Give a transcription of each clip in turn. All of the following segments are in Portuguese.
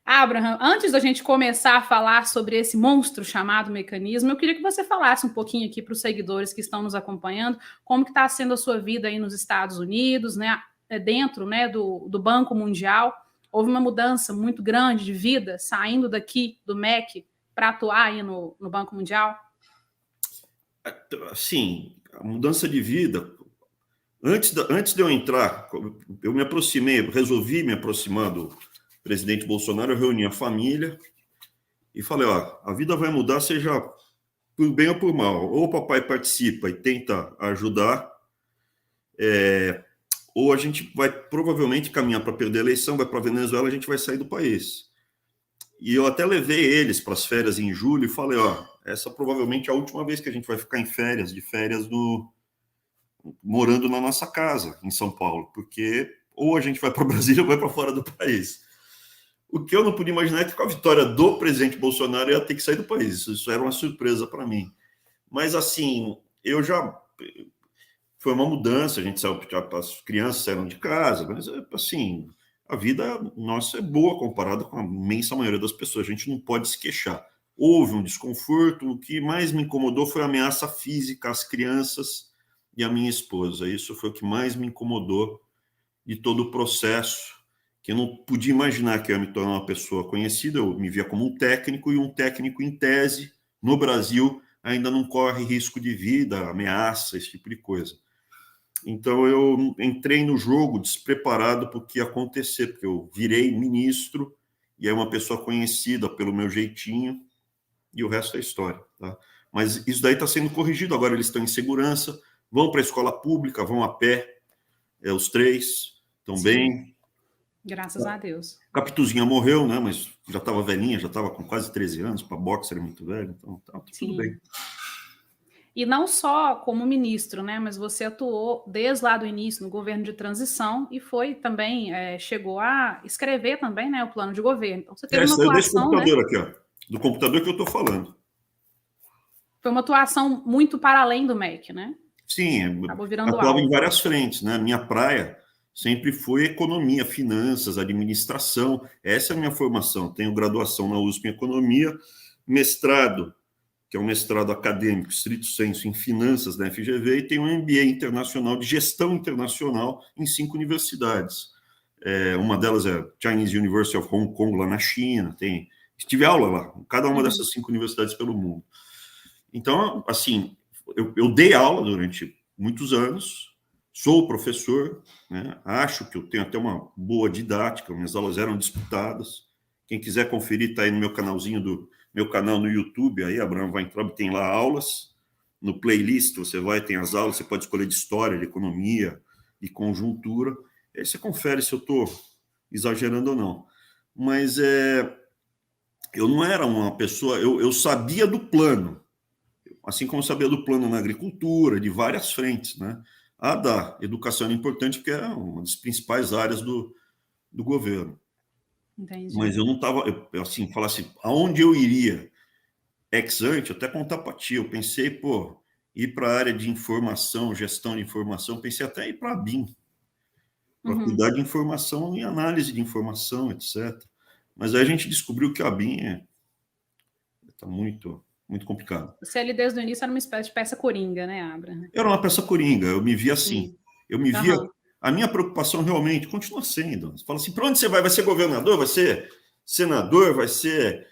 Abraham, antes da gente começar a falar sobre esse monstro chamado mecanismo, eu queria que você falasse um pouquinho aqui para os seguidores que estão nos acompanhando, como que está sendo a sua vida aí nos Estados Unidos, né, dentro, né, do Banco Mundial. Houve uma mudança muito grande de vida, saindo daqui do MEC para atuar aí no Banco Mundial? Sim, a mudança de vida. Antes de eu entrar, eu me aproximei, resolvi me aproximar do presidente Bolsonaro, eu reuni a família e falei, ó, a vida vai mudar, seja por bem ou por mal. Ou o papai participa e tenta ajudar, ou a gente vai provavelmente caminhar para perder a eleição, vai para a Venezuela, a gente vai sair do país. E eu até levei eles para as férias em julho e falei, ó, essa provavelmente é a última vez que a gente vai ficar de férias morando na nossa casa, em São Paulo, porque ou a gente vai para Brasília ou vai para fora do país. O que eu não podia imaginar é que com a vitória do presidente Bolsonaro eu ia ter que sair do país. Isso era uma surpresa para mim. Mas, assim, foi uma mudança, a gente saiu, as crianças saíram de casa, mas, assim, a vida nossa é boa comparada com a imensa maioria das pessoas, a gente não pode se queixar. Houve um desconforto, o que mais me incomodou foi a ameaça física às crianças e à minha esposa. Isso foi o que mais me incomodou de todo o processo, que eu não podia imaginar que eu ia me tornar uma pessoa conhecida, eu me via como um técnico, e um técnico em tese, no Brasil, ainda não corre risco de vida, ameaça, esse tipo de coisa. Então, eu entrei no jogo despreparado para o que ia acontecer, porque eu virei ministro, e é uma pessoa conhecida pelo meu jeitinho, e o resto é história. Tá? Mas isso daí está sendo corrigido, agora eles estão em segurança, vão para a escola pública, vão a pé, os três, estão bem. Graças a Deus. Capituzinha morreu, né? Mas já estava velhinha, já estava com quase 13 anos, para boxer é muito velho, então tá tudo bem. E não só como ministro, né? Mas você atuou desde lá do início no governo de transição e foi também, chegou a escrever também, né, o plano de governo. Então você teve uma atuação, desse computador, né? Aqui, ó, do computador que eu estou falando. Foi uma atuação muito para além do MEC, né? Sim, acabou virando atuava alvo em várias frentes, né? Minha praia sempre foi economia, finanças, administração. Essa é a minha formação. Tenho graduação na USP em economia, mestrado, que é um mestrado acadêmico, estrito sensu, em finanças na FGV, e tenho um MBA internacional de gestão internacional em 5 universidades. Uma delas é Chinese University of Hong Kong, lá na China. Tive aula lá, em cada uma dessas 5 universidades pelo mundo. Então, assim, eu dei aula durante muitos anos, sou professor, né? Acho que eu tenho até uma boa didática, minhas aulas eram disputadas. Quem quiser conferir, está aí no meu canalzinho meu canal no YouTube, aí Abraham Weintraub tem lá aulas, no playlist você tem as aulas, você pode escolher de história, de economia, de conjuntura, aí você confere se eu estou exagerando ou não. Mas eu não era uma pessoa, eu sabia do plano, assim como eu sabia do plano na agricultura, de várias frentes, né? A da educação era importante porque é uma das principais áreas do governo. Entendi. Mas eu não estava, assim, falar assim, aonde eu iria ex ante, até contar para ti, eu pensei, ir para a área de informação, gestão de informação, pensei até ir para a BIM, para cuidar de informação e análise de informação, etc. Mas aí a gente descobriu que a BIM está muito complicado. Você ali desde o início era uma espécie de peça coringa, né, Abraham? Era uma peça coringa, eu me via assim. Eu me via. A minha preocupação realmente continua sendo. Você fala assim: para onde você vai? Vai ser governador? Vai ser senador? Vai ser.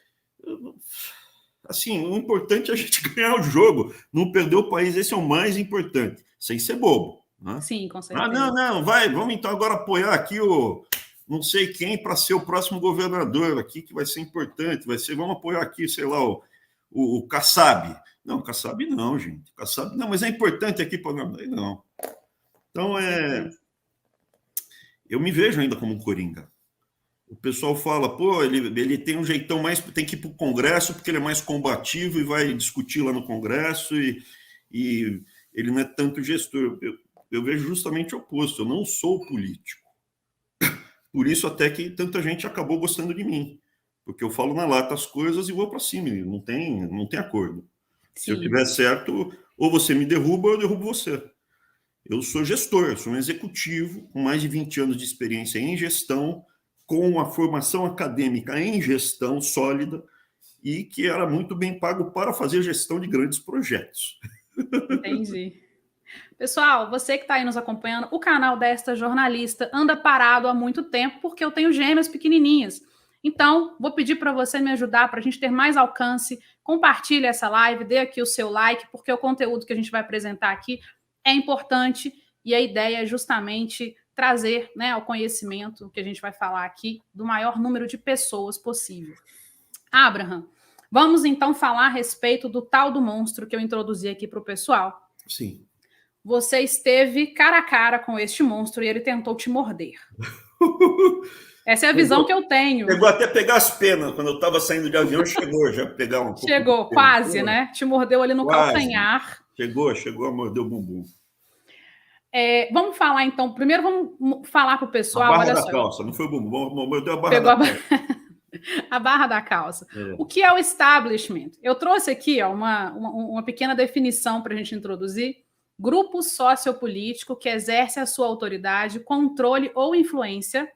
Assim, o importante é a gente ganhar o jogo, não perder o país, esse é o mais importante, sem ser bobo. Né? Sim, com certeza. Não, vamos então agora apoiar aqui o não sei quem para ser o próximo governador aqui, que vai ser importante, vamos apoiar aqui, sei lá, o Kassab. Não, Kassab não, gente. Kassab não, mas é importante aqui para não. Então, eu me vejo ainda como um coringa. O pessoal fala, ele tem um jeitão mais, tem que ir para o Congresso porque ele é mais combativo e vai discutir lá no Congresso e ele não é tanto gestor. Eu vejo justamente o oposto, eu não sou político. Por isso até que tanta gente acabou gostando de mim, porque eu falo na lata as coisas e vou para cima, não tem acordo. Sim. Se eu tiver certo, ou você me derruba ou eu derrubo você. Eu sou gestor, eu sou um executivo com mais de 20 anos de experiência em gestão, com a formação acadêmica em gestão sólida e que era muito bem pago para fazer gestão de grandes projetos. Entendi. Pessoal, você que está aí nos acompanhando, o canal desta jornalista anda parado há muito tempo porque eu tenho gêmeas pequenininhas. Então, vou pedir para você me ajudar para a gente ter mais alcance. Compartilhe essa live, dê aqui o seu like, porque o conteúdo que a gente vai apresentar aqui é importante e a ideia é justamente trazer, né, ao conhecimento que a gente vai falar aqui do maior número de pessoas possível. Abraham, vamos então falar a respeito do tal do monstro que eu introduzi aqui para o pessoal. Sim. Você esteve cara a cara com este monstro e ele tentou te morder. Essa é a visão que eu tenho. Chegou até a pegar as penas. Quando eu estava saindo de avião, chegou já a pegar um pouco. Chegou, quase, né? Te mordeu ali no calcanhar. Chegou a morder o bumbum. Vamos falar então. Primeiro vamos falar para o pessoal. A barra da calça, não foi o bumbum, mordeu a barra Pegou da calça. A barra da calça. O que é o establishment? Eu trouxe aqui uma pequena definição para a gente introduzir. Grupo sociopolítico que exerce a sua autoridade, controle ou influência,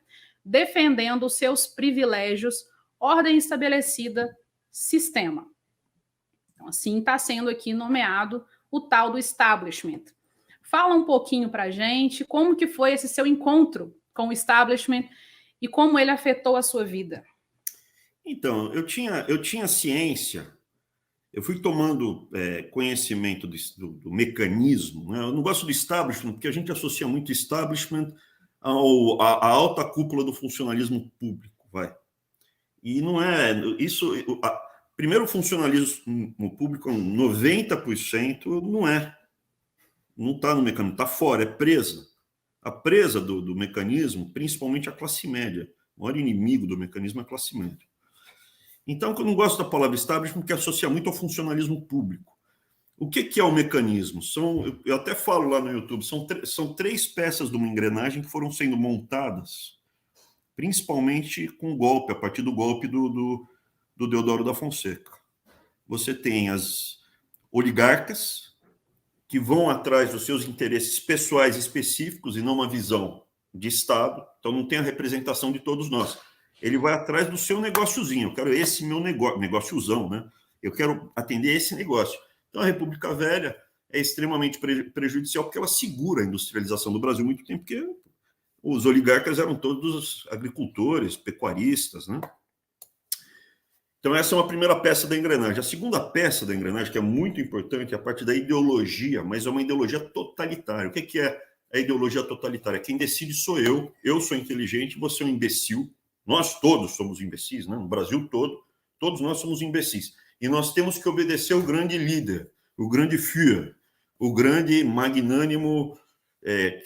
defendendo os seus privilégios, ordem estabelecida, sistema. Então, assim está sendo aqui nomeado o tal do establishment. Fala um pouquinho para a gente como que foi esse seu encontro com o establishment e como ele afetou a sua vida. Então, eu tinha ciência, eu fui tomando conhecimento do mecanismo, né? Eu não gosto do establishment, porque a gente associa muito establishment à alta cúpula do funcionalismo público, vai. E não é isso. Primeiro, o funcionalismo público, 90% não está no mecanismo, está fora, é presa. A presa do mecanismo, principalmente a classe média. O maior inimigo do mecanismo é a classe média. Então, eu não gosto da palavra establishment, porque associa muito ao funcionalismo público. O que é o mecanismo? Eu até falo lá no YouTube, são 3 peças de uma engrenagem que foram sendo montadas, principalmente com o golpe, a partir do golpe do Deodoro da Fonseca. Você tem as oligarcas, que vão atrás dos seus interesses pessoais específicos e não uma visão de Estado. Então, não tem a representação de todos nós. Ele vai atrás do seu negóciozinho. Eu quero esse meu negócio, negóciozão, né? Eu quero atender esse negócio. Então, a República Velha é extremamente prejudicial porque ela segura a industrialização do Brasil muito tempo, porque os oligarcas eram todos agricultores, pecuaristas, né? Então, essa é uma primeira peça da engrenagem. A segunda peça da engrenagem, que é muito importante, é a parte da ideologia, mas é uma ideologia totalitária. O que é a ideologia totalitária? Quem decide sou eu sou inteligente, você é um imbecil. Nós todos somos imbecis, né? No Brasil todo, todos nós somos imbecis. E nós temos que obedecer o grande líder, o grande Führer, o grande magnânimo,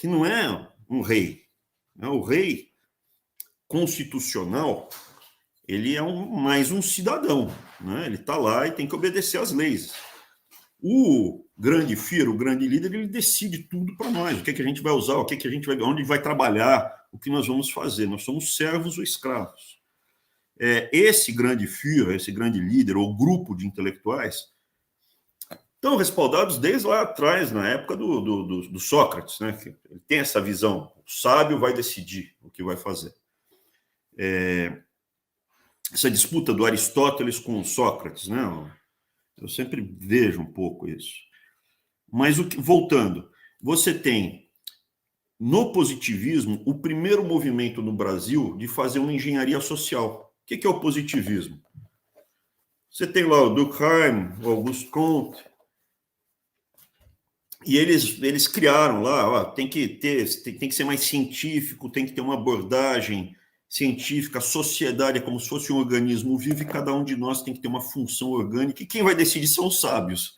que não é um rei. Né? O rei constitucional, ele é mais um cidadão. Né? Ele está lá e tem que obedecer às leis. O grande Führer, o grande líder, ele decide tudo para nós. O que a gente vai usar, o que a gente vai, onde vai trabalhar, o que nós vamos fazer. Nós somos servos ou escravos. Esse grande Führer, esse grande líder, ou grupo de intelectuais, estão respaldados desde lá atrás, na época do Sócrates, né? Ele tem essa visão. O sábio vai decidir o que vai fazer. Essa disputa do Aristóteles com o Sócrates, né? Eu sempre vejo um pouco isso. Mas, voltando, você tem, no positivismo, o primeiro movimento no Brasil de fazer uma engenharia social. O que é o positivismo? Você tem lá o Durkheim, o Auguste Comte, e eles criaram lá, tem que ser mais científico, tem que ter uma abordagem científica, a sociedade é como se fosse um organismo vivo e cada um de nós tem que ter uma função orgânica e quem vai decidir são os sábios.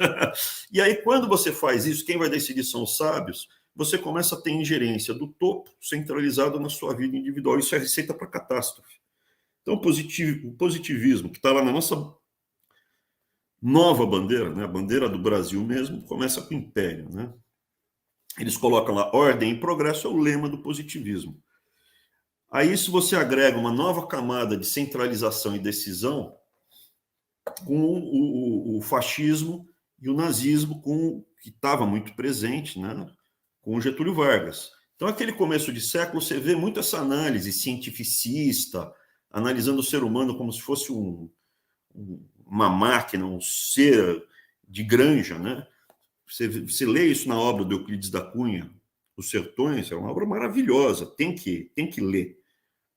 E aí, quando você faz isso, quem vai decidir são os sábios, você começa a ter ingerência do topo centralizado na sua vida individual. Isso é receita para catástrofe. Então, o positivismo, que está lá na nossa nova bandeira, né, a bandeira do Brasil mesmo, começa com o Império. Né? Eles colocam lá ordem e progresso, é o lema do positivismo. A isso você agrega uma nova camada de centralização e decisão com o fascismo e o nazismo, que estava muito presente, né, com o Getúlio Vargas. Então, aquele começo de século, você vê muito essa análise cientificista, analisando o ser humano como se fosse uma máquina, um ser de granja, né? Você lê isso na obra do Euclides da Cunha, Os Sertões, é uma obra maravilhosa, tem que ler.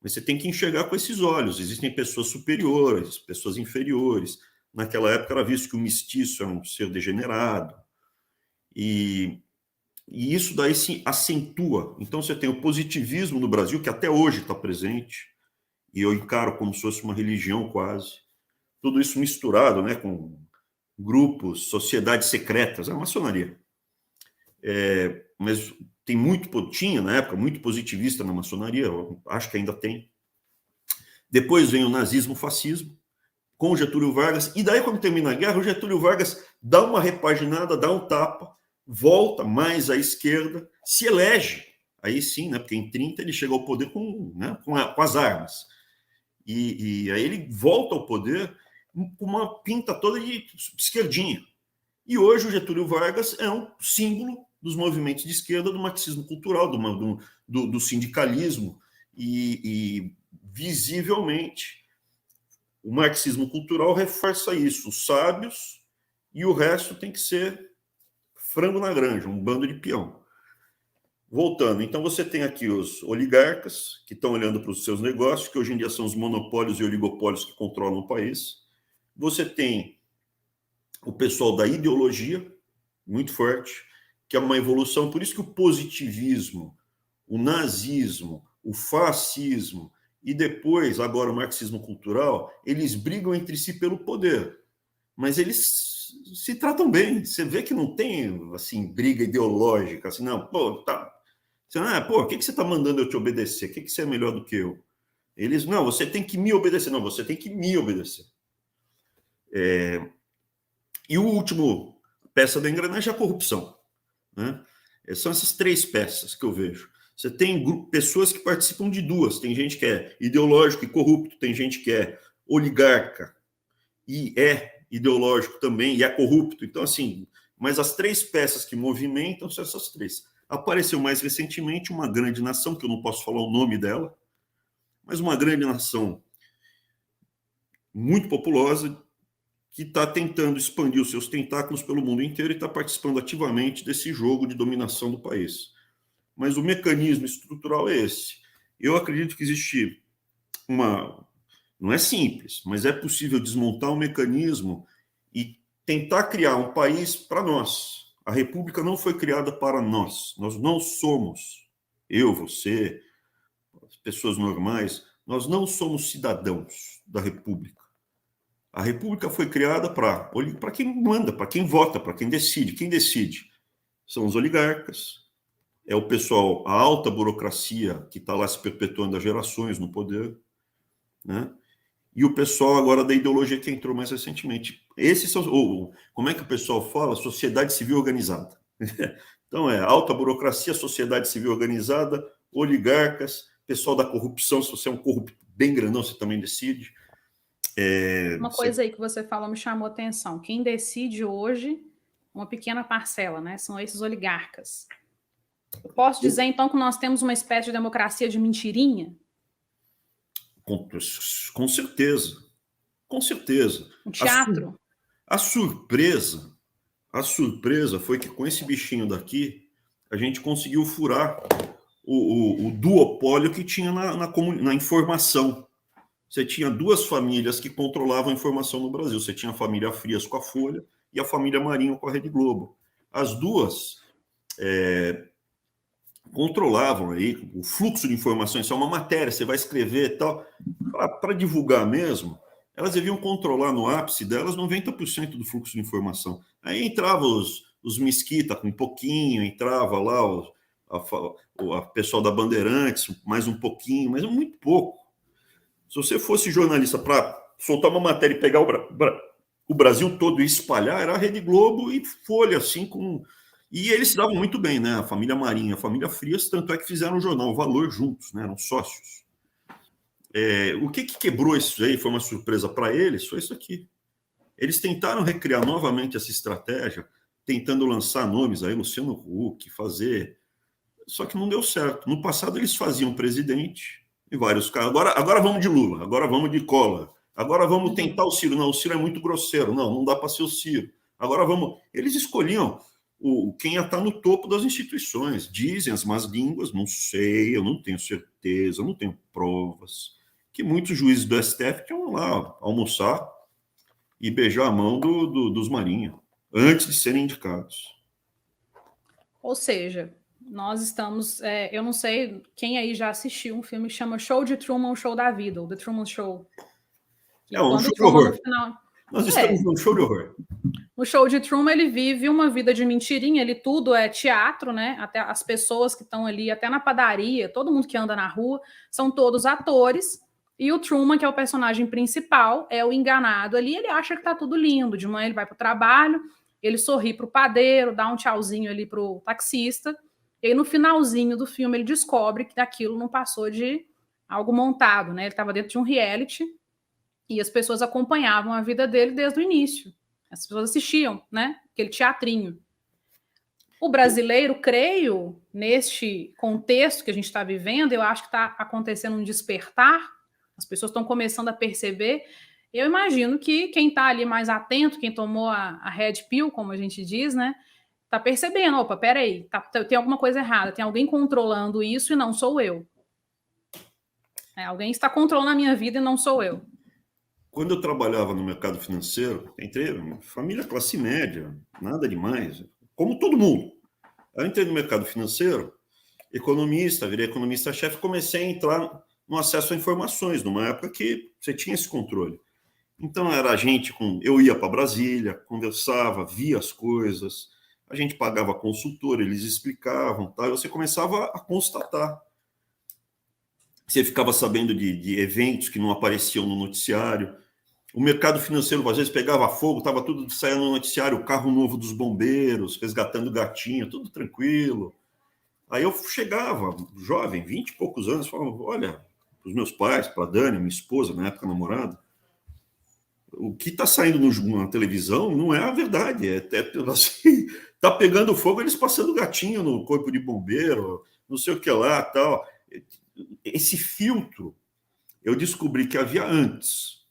Mas você tem que enxergar com esses olhos. Existem pessoas superiores, pessoas inferiores. Naquela época era visto que o mestiço era um ser degenerado. E isso daí se acentua. Então você tem o positivismo no Brasil, que até hoje está presente, e eu encaro como se fosse uma religião quase. Tudo isso misturado, né, com grupos, sociedades secretas, a maçonaria. Mas tinha na época muito positivista na maçonaria, acho que ainda tem. Depois vem o nazismo, o fascismo, com o Getúlio Vargas, e daí quando termina a guerra, o Getúlio Vargas dá uma repaginada, dá um tapa, volta mais à esquerda, se elege, aí sim, né, porque em 30 ele chega ao poder com as armas, e aí ele volta ao poder com uma pinta toda de esquerdinha. E hoje o Getúlio Vargas é um símbolo dos movimentos de esquerda, do marxismo cultural, do sindicalismo, e visivelmente o marxismo cultural reforça isso. Os sábios e o resto tem que ser frango na granja, um bando de peão. Voltando, então você tem aqui os oligarcas que estão olhando para os seus negócios, que hoje em dia são os monopólios e oligopólios que controlam o país. Você tem o pessoal da ideologia, muito forte, que é uma evolução. Por isso que o positivismo, o nazismo, o fascismo e depois, agora, o marxismo cultural, eles brigam entre si pelo poder. Mas eles se tratam bem. Você vê que não tem, assim, briga ideológica, assim, não, pô, tá. O que você está mandando eu te obedecer? O que você é melhor do que eu? Eles, não, você tem que me obedecer. Não, você tem que me obedecer. E o último peça da engrenagem é a corrupção, né? São essas três peças que eu vejo. Você tem pessoas que participam de duas. Tem gente que é ideológico e corrupto, tem gente que é oligarca e é ideológico também e é corrupto. Então, assim, mas as três peças que movimentam são essas três. Apareceu mais recentemente uma grande nação, que eu não posso falar o nome dela, mas uma grande nação muito populosa, que está tentando expandir os seus tentáculos pelo mundo inteiro e está participando ativamente desse jogo de dominação do país. Mas o mecanismo estrutural é esse. Eu acredito que existe não é simples, mas é possível desmontar um mecanismo e tentar criar um país para nós. A República não foi criada para nós. Nós não somos, eu, você, as pessoas normais, nós não somos cidadãos da República. A República foi criada para quem manda, para quem vota, para quem decide. Quem decide são os oligarcas, é o pessoal, a alta burocracia que está lá se perpetuando há gerações no poder, né? E o pessoal agora da ideologia que entrou mais recentemente. Esses são, como é que o pessoal fala? Sociedade civil organizada. Então é alta burocracia, sociedade civil organizada, oligarcas, pessoal da corrupção. Se você é um corrupto bem grandão, você também decide. Uma coisa aí que você falou me chamou a atenção. Quem decide hoje, uma pequena parcela, né? São esses oligarcas. Eu posso dizer, então, que nós temos uma espécie de democracia de mentirinha? Com certeza. Com certeza. Um teatro? A surpresa foi que com esse bichinho daqui, a gente conseguiu furar o duopólio que tinha na informação. Você tinha duas famílias que controlavam a informação no Brasil. Você tinha a família Frias com a Folha e a família Marinho com a Rede Globo. As duas controlavam aí o fluxo de informações. Isso é uma matéria, você vai escrever e tal. Para divulgar mesmo, elas deviam controlar no ápice delas 90% do fluxo de informação. Aí entrava os Mesquita com um pouquinho, entrava lá o pessoal da Bandeirantes, mais um pouquinho, mas muito pouco. Se você fosse jornalista para soltar uma matéria e pegar o Brasil todo e espalhar, era a Rede Globo e Folha, assim, com... E eles se davam muito bem, né? A família Marinho, a família Frias, tanto é que fizeram o jornal O Valor juntos, né? Eram sócios. O que quebrou isso aí, foi uma surpresa para eles, foi isso aqui. Eles tentaram recriar novamente essa estratégia, tentando lançar nomes aí, Luciano Huck, fazer Só que não deu certo. No passado, eles faziam presidente em vários casos. Agora vamos de Lula, agora vamos de Collor, agora vamos tentar o Ciro. Não, o Ciro é muito grosseiro. Não dá para ser o Ciro. Agora vamos. Eles escolhiam quem ia estar no topo das instituições. Dizem as más línguas, não sei, eu não tenho certeza, eu não tenho provas, que muitos juízes do STF iam lá almoçar e beijar a mão dos Marinha, antes de serem indicados. Ou seja, nós estamos... eu não sei quem aí já assistiu um filme que chama Show de Truman, o Show da Vida, ou The Truman Show. Um show de horror. Final, nós estamos num show de horror. No Show de Truman, ele vive uma vida de mentirinha, ele tudo é teatro, né? Até as pessoas que estão ali, até na padaria, todo mundo que anda na rua, são todos atores. E o Truman, que é o personagem principal, é o enganado ali, ele acha que tá tudo lindo. De manhã ele vai pro trabalho, ele sorri pro padeiro, dá um tchauzinho ali pro taxista, e aí no finalzinho do filme ele descobre que aquilo não passou de algo montado, né? Ele estava dentro de um reality e as pessoas acompanhavam a vida dele desde o início. As pessoas assistiam, né? Aquele teatrinho. O brasileiro, creio, neste contexto que a gente está vivendo, eu acho que está acontecendo um despertar, as pessoas estão começando a perceber. Eu imagino que quem está ali mais atento, quem tomou a red pill, como a gente diz, né? Está percebendo, opa, peraí, tem alguma coisa errada, tem alguém controlando isso e não sou eu. Alguém está controlando a minha vida e não sou eu. Quando eu trabalhava no mercado financeiro, entrei família classe média, nada demais, como todo mundo. Eu entrei no mercado financeiro, economista, virei economista-chefe, comecei a entrar no acesso a informações, numa época que você tinha esse controle. Então era a gente eu ia para Brasília, conversava, via as coisas, a gente pagava consultor, eles explicavam, tá? E você começava a constatar. Você ficava sabendo de eventos que não apareciam no noticiário. O mercado financeiro, às vezes, pegava fogo, estava tudo saindo no noticiário, o carro novo dos bombeiros, resgatando gatinho, tudo tranquilo. Aí eu chegava, jovem, 20 e poucos anos, falava, olha, para os meus pais, para a Dani, minha esposa, na época namorada, o que está saindo na televisão não é a verdade. Assim, tá pegando fogo, eles passando gatinho no corpo de bombeiro, não sei o que lá, tal. Esse filtro, eu descobri que havia antes,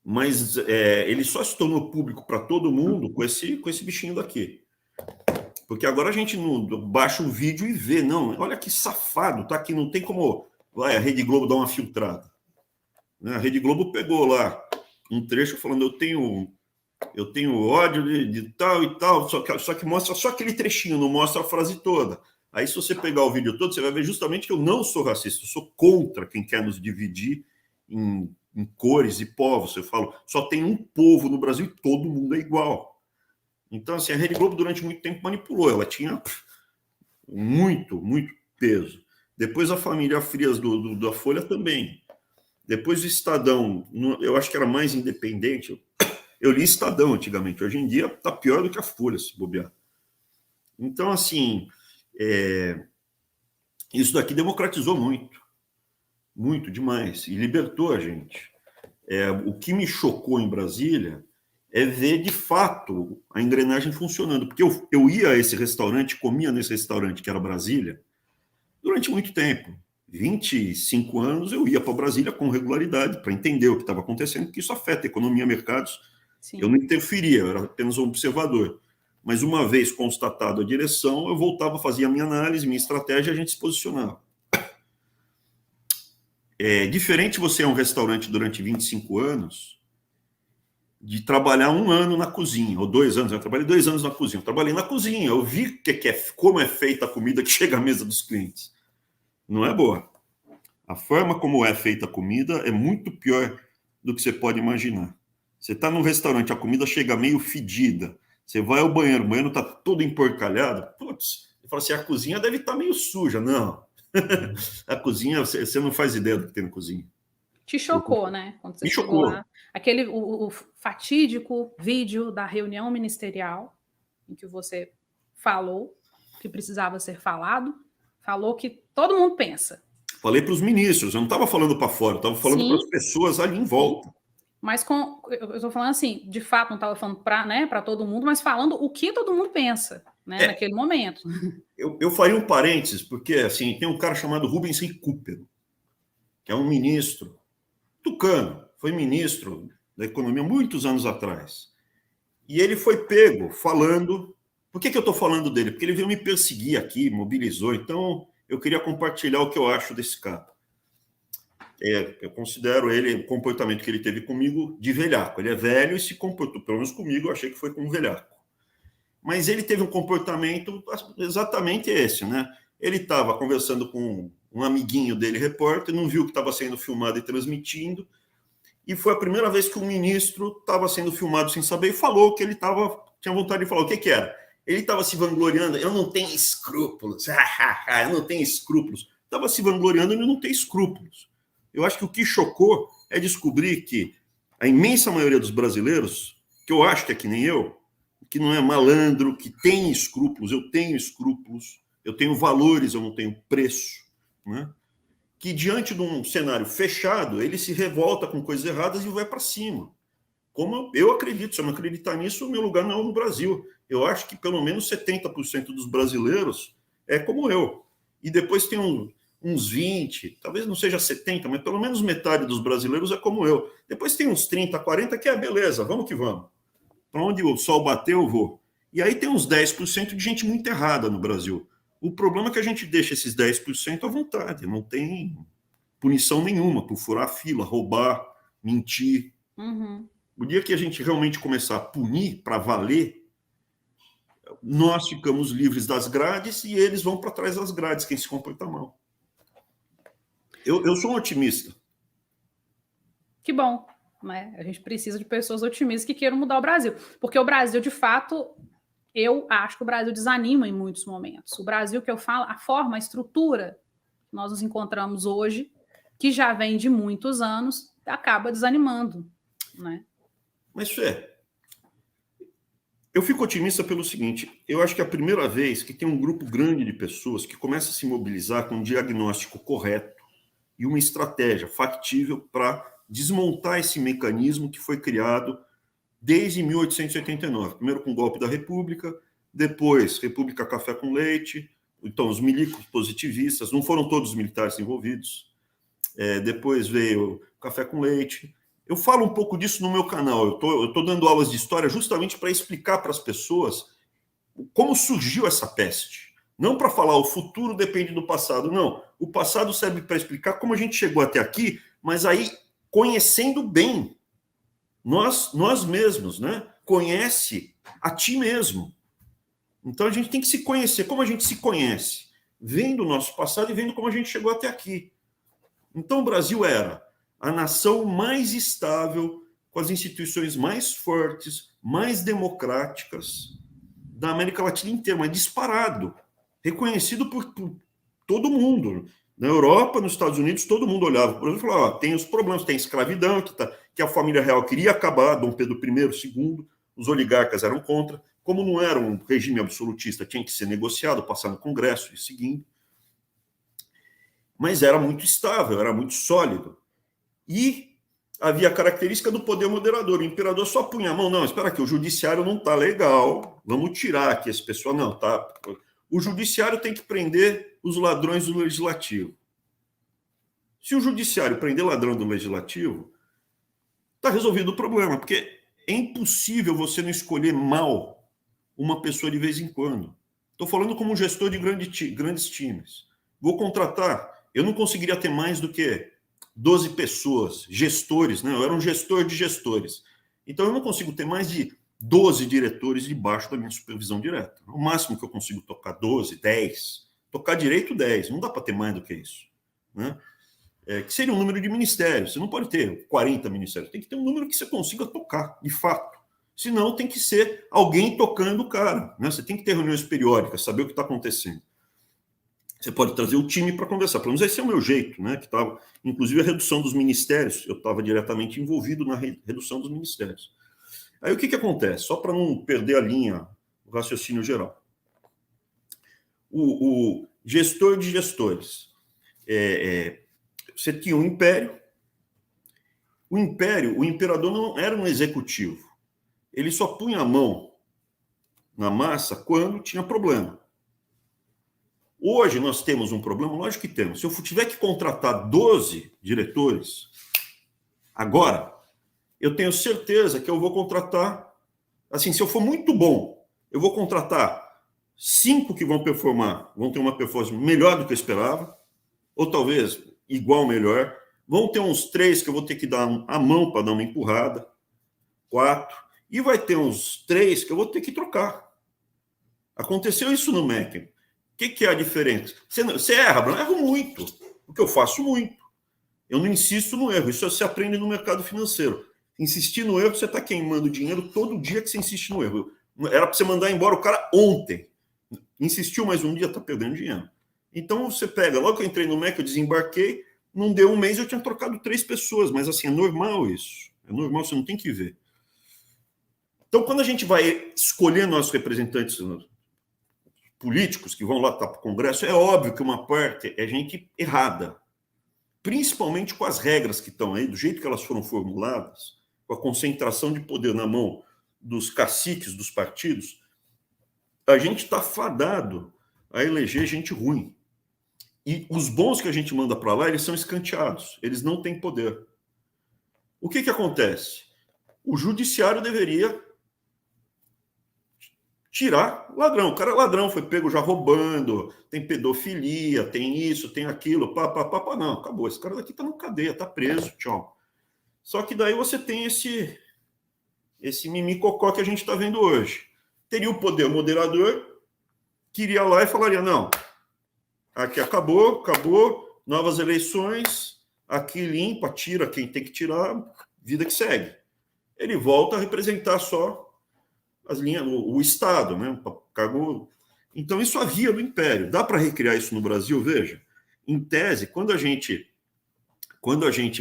mas ele só se tornou público para todo mundo com esse bichinho daqui. Porque agora a gente baixa um vídeo e vê, não, olha que safado, tá aqui, não tem como a Rede Globo dar uma filtrada. A Rede Globo pegou lá um trecho falando, eu tenho ódio de tal e tal, só que mostra só aquele trechinho, não mostra a frase toda. Aí, se você pegar o vídeo todo, você vai ver justamente que eu não sou racista, eu sou contra quem quer nos dividir em cores e povos. Eu falo, só tem um povo no Brasil e todo mundo é igual. Então, assim, a Rede Globo durante muito tempo manipulou, ela tinha muito peso. Depois a família Frias da Folha também. Depois o Estadão, eu acho que era mais independente. Eu li Estadão antigamente, hoje em dia está pior do que a Folha, se bobear. Então, assim, isso daqui democratizou muito demais, e libertou a gente. O que me chocou em Brasília é ver, de fato, a engrenagem funcionando. Porque eu ia a esse restaurante, comia nesse restaurante, que era Brasília, durante muito tempo. 25 anos eu ia para Brasília com regularidade, para entender o que estava acontecendo, porque isso afeta a economia, mercados. Sim. Eu não interferia, eu era apenas um observador. Mas uma vez constatada a direção, eu voltava, fazia a minha análise, minha estratégia, e a gente se posicionava. É diferente você ir a um restaurante durante 25 anos de trabalhar 1 ano na cozinha, ou 2 anos. Eu trabalhei 2 anos na cozinha. Eu trabalhei na cozinha, eu vi como é feita a comida que chega à mesa dos clientes. Não é boa. A forma como é feita a comida é muito pior do que você pode imaginar. Você está num restaurante, a comida chega meio fedida, você vai ao banheiro, o banheiro está todo emporcalhado, putz, você fala assim, a cozinha deve estar meio suja. Não. A cozinha, você não faz ideia do que tem na cozinha. Te chocou, né? Quando você chegou lá. O fatídico vídeo da reunião ministerial, em que você falou que precisava ser falado, falou que todo mundo pensa. Falei para os ministros, eu não estava falando para fora, eu estava falando para as pessoas ali em volta. Mas eu estou falando assim, de fato, não estava falando para todo mundo, mas falando o que todo mundo pensa. né, naquele momento. Eu faria um parênteses, porque assim, tem um cara chamado Rubens Recupero, que é um ministro tucano, foi ministro da Economia muitos anos atrás. E ele foi pego falando... Por que eu estou falando dele? Porque ele veio me perseguir aqui, mobilizou. Então, eu queria compartilhar o que eu acho desse cara. Eu considero ele, o comportamento que ele teve comigo, de velhaco. Ele é velho e se comportou, pelo menos comigo, eu achei que foi como velhaco. Mas ele teve um comportamento exatamente esse, né? Ele estava conversando com um amiguinho dele, repórter, não viu que estava sendo filmado e transmitindo, e foi a primeira vez que o ministro estava sendo filmado sem saber e falou que ele tinha vontade de falar. O que era? Ele estava se vangloriando, eu não tenho escrúpulos, eu não tenho escrúpulos. Estava se vangloriando e não tem escrúpulos. Eu acho que o que chocou é descobrir que a imensa maioria dos brasileiros, que eu acho que é que nem eu, que não é malandro, que tem escrúpulos, eu tenho escrúpulos, eu tenho valores, eu não tenho preço, né? Que diante de um cenário fechado, ele se revolta com coisas erradas e vai para cima. Como eu acredito, se eu não acreditar nisso, o meu lugar não é no Brasil. Eu acho que pelo menos 70% dos brasileiros é como eu. E depois tem uns 20, talvez não seja 70, mas pelo menos metade dos brasileiros é como eu. Depois tem uns 30, 40 que é beleza, vamos que vamos. Para onde o sol bater, eu vou. E aí tem uns 10% de gente muito errada no Brasil. O problema é que a gente deixa esses 10% à vontade, não tem punição nenhuma por furar a fila, roubar, mentir. Uhum. O dia que a gente realmente começar a punir para valer, nós ficamos livres das grades e eles vão para trás das grades, quem se comporta mal. Eu sou um otimista. Que bom, né? A gente precisa de pessoas otimistas que queiram mudar o Brasil. Porque o Brasil, de fato, eu acho que o Brasil desanima em muitos momentos. O Brasil que eu falo, a forma, a estrutura que nós nos encontramos hoje, que já vem de muitos anos, acaba desanimando, né? Mas, eu fico otimista pelo seguinte, eu acho que é a primeira vez que tem um grupo grande de pessoas que começa a se mobilizar com um diagnóstico correto e uma estratégia factível para desmontar esse mecanismo que foi criado desde 1889. Primeiro com o golpe da República, depois República Café com Leite, então os milicos positivistas, não foram todos os militares envolvidos, depois veio Café com Leite. Eu falo um pouco disso no meu canal, eu tô dando aulas de história justamente para explicar para as pessoas como surgiu essa peste. Não para falar o futuro depende do passado, não. O passado serve para explicar como a gente chegou até aqui, mas aí conhecendo bem nós mesmos, né? Conhece a ti mesmo. Então a gente tem que se conhecer. Como a gente se conhece? Vendo o nosso passado e vendo como a gente chegou até aqui. Então o Brasil era a nação mais estável, com as instituições mais fortes, mais democráticas da América Latina inteira, mas disparado. Reconhecido por todo mundo. Na Europa, nos Estados Unidos, todo mundo olhava para o Brasil e falava, tem os problemas, tem escravidão, que a família real queria acabar, Dom Pedro I, II, os oligarcas eram contra. Como não era um regime absolutista, tinha que ser negociado, passar no Congresso e seguindo. Mas era muito estável, era muito sólido. E havia a característica do poder moderador. O imperador só punha a mão, não, espera aqui, o judiciário não está legal, vamos tirar aqui esse pessoal, não, tá... O judiciário tem que prender os ladrões do legislativo. Se o judiciário prender ladrão do legislativo, está resolvido o problema, porque é impossível você não escolher mal uma pessoa de vez em quando. Estou falando como um gestor de grandes times. Vou contratar, eu não conseguiria ter mais do que 12 pessoas, gestores, né? Eu era um gestor de gestores. Então eu não consigo ter mais de 12 diretores debaixo da minha supervisão direta. O máximo que eu consigo tocar 12, 10. Tocar direito 10. Não dá para ter mais do que isso, né? Que seria um número de ministérios. Você não pode ter 40 ministérios. Tem que ter um número que você consiga tocar, de fato. Senão tem que ser alguém tocando o cara, né? Você tem que ter reuniões periódicas, saber o que está acontecendo. Você pode trazer o time para conversar. Pelo menos esse é o meu jeito, né? Que tava, inclusive a redução dos ministérios. Eu estava diretamente envolvido na redução dos ministérios. Aí o que acontece? Só para não perder a linha, o raciocínio geral. O gestor de gestores. Você tinha um império. O imperador não era um executivo. Ele só punha a mão na massa quando tinha problema. Hoje nós temos um problema, lógico que temos. Se eu tiver que contratar 12 diretores, agora, eu tenho certeza que eu vou contratar, assim, se eu for muito bom, eu vou contratar 5 que vão performar, vão ter uma performance melhor do que eu esperava, ou talvez igual ou melhor. Vão ter uns 3 que eu vou ter que dar a mão para dar uma empurrada, 4, e vai ter uns 3 que eu vou ter que trocar. Aconteceu isso no MEC. O que é a diferença? Você erra, Bruno? Eu erro muito, porque eu faço muito. Eu não insisto no erro, isso você aprende no mercado financeiro. Insistir no erro, você está queimando dinheiro todo dia que você insiste no erro. Era para você mandar embora o cara ontem. Insistiu mais um dia, está perdendo dinheiro. Então você pega, logo que eu entrei no MEC, eu desembarquei, não deu um mês, eu tinha trocado 3 pessoas, mas assim, é normal isso. É normal, você não tem que ver. Então, quando a gente vai escolher nossos representantes políticos que vão lá para o Congresso, é óbvio que uma parte é gente errada, principalmente com as regras que estão aí, do jeito que elas foram formuladas, com a concentração de poder na mão dos caciques dos partidos, a gente está fadado a eleger gente ruim. E os bons que a gente manda para lá, eles são escanteados, eles não têm poder. O que acontece? O judiciário deveria tirar ladrão. O cara é ladrão, foi pego já roubando, tem pedofilia, tem isso, tem aquilo, não, acabou. Esse cara daqui tá na cadeia, tá preso, tchau. Só que daí você tem esse mimicocó que a gente está vendo hoje. Teria o poder moderador, que iria lá e falaria, não, aqui acabou, novas eleições, aqui limpa, tira quem tem que tirar, vida que segue. Ele volta a representar só as linhas, o Estado, né? Cargo. Então, isso havia no Império. Dá para recriar isso no Brasil? Veja, em tese, quando a gente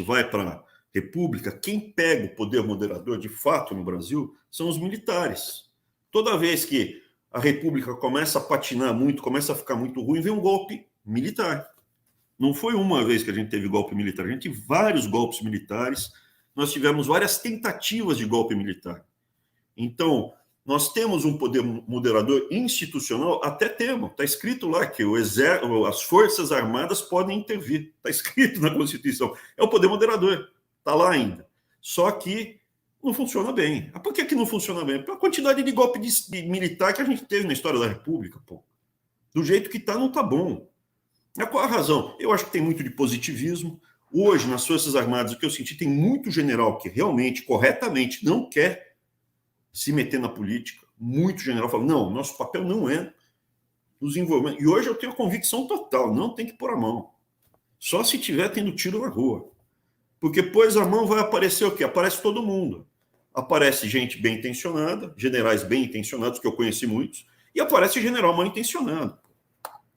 vai para a República, quem pega o poder moderador, de fato, no Brasil, são os militares. Toda vez que a República começa a patinar muito, começa a ficar muito ruim, vem um golpe militar. Não foi uma vez que a gente teve golpe militar, a gente teve vários golpes militares, nós tivemos várias tentativas de golpe militar. Então, nós temos um poder moderador institucional, até temos, está escrito lá que as Forças Armadas podem intervir, está escrito na Constituição, é o poder moderador, está lá ainda. Só que não funciona bem. Por que não funciona bem? Pela quantidade de golpe de militar que a gente teve na história da República, pô. Do jeito que está, não está bom. Qual a razão? Eu acho que tem muito de positivismo. Hoje, nas Forças Armadas, o que eu senti, tem muito general que realmente, corretamente, não quer se meter na política. Muito general fala, não, nosso papel não é nos envolver. E hoje eu tenho a convicção total, não tem que pôr a mão. Só se tiver tendo tiro na rua. Porque pôs a mão vai aparecer o quê? Aparece todo mundo. Aparece gente bem intencionada, generais bem intencionados, que eu conheci muitos, e aparece general mal intencionado.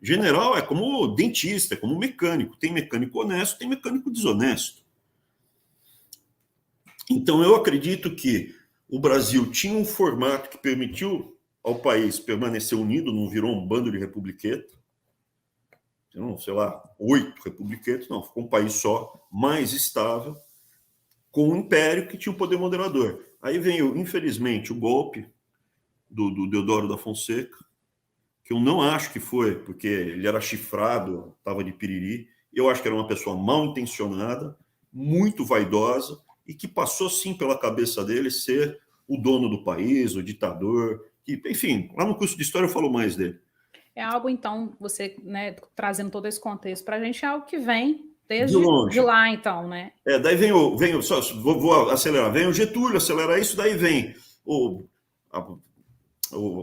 General é como dentista, é como mecânico. Tem mecânico honesto, tem mecânico desonesto. Então, eu acredito que o Brasil tinha um formato que permitiu ao país permanecer unido, não virou um bando de republiquetos, sei lá, 8 republiquetos, não, ficou um país só, mais estável, com um império que tinha um poder moderador. Aí veio, infelizmente, o golpe do Deodoro da Fonseca, que eu não acho que foi, porque ele era chifrado, estava de piriri, eu acho que era uma pessoa mal intencionada, muito vaidosa, e que passou, sim, pela cabeça dele ser o dono do país, o ditador, que, enfim, lá no curso de História eu falo mais dele. É algo, então, você, né, trazendo todo esse contexto para a gente, é algo que vem desde de lá, então, né? Daí vem só, vou acelerar, vem o Getúlio, acelera isso, daí vem o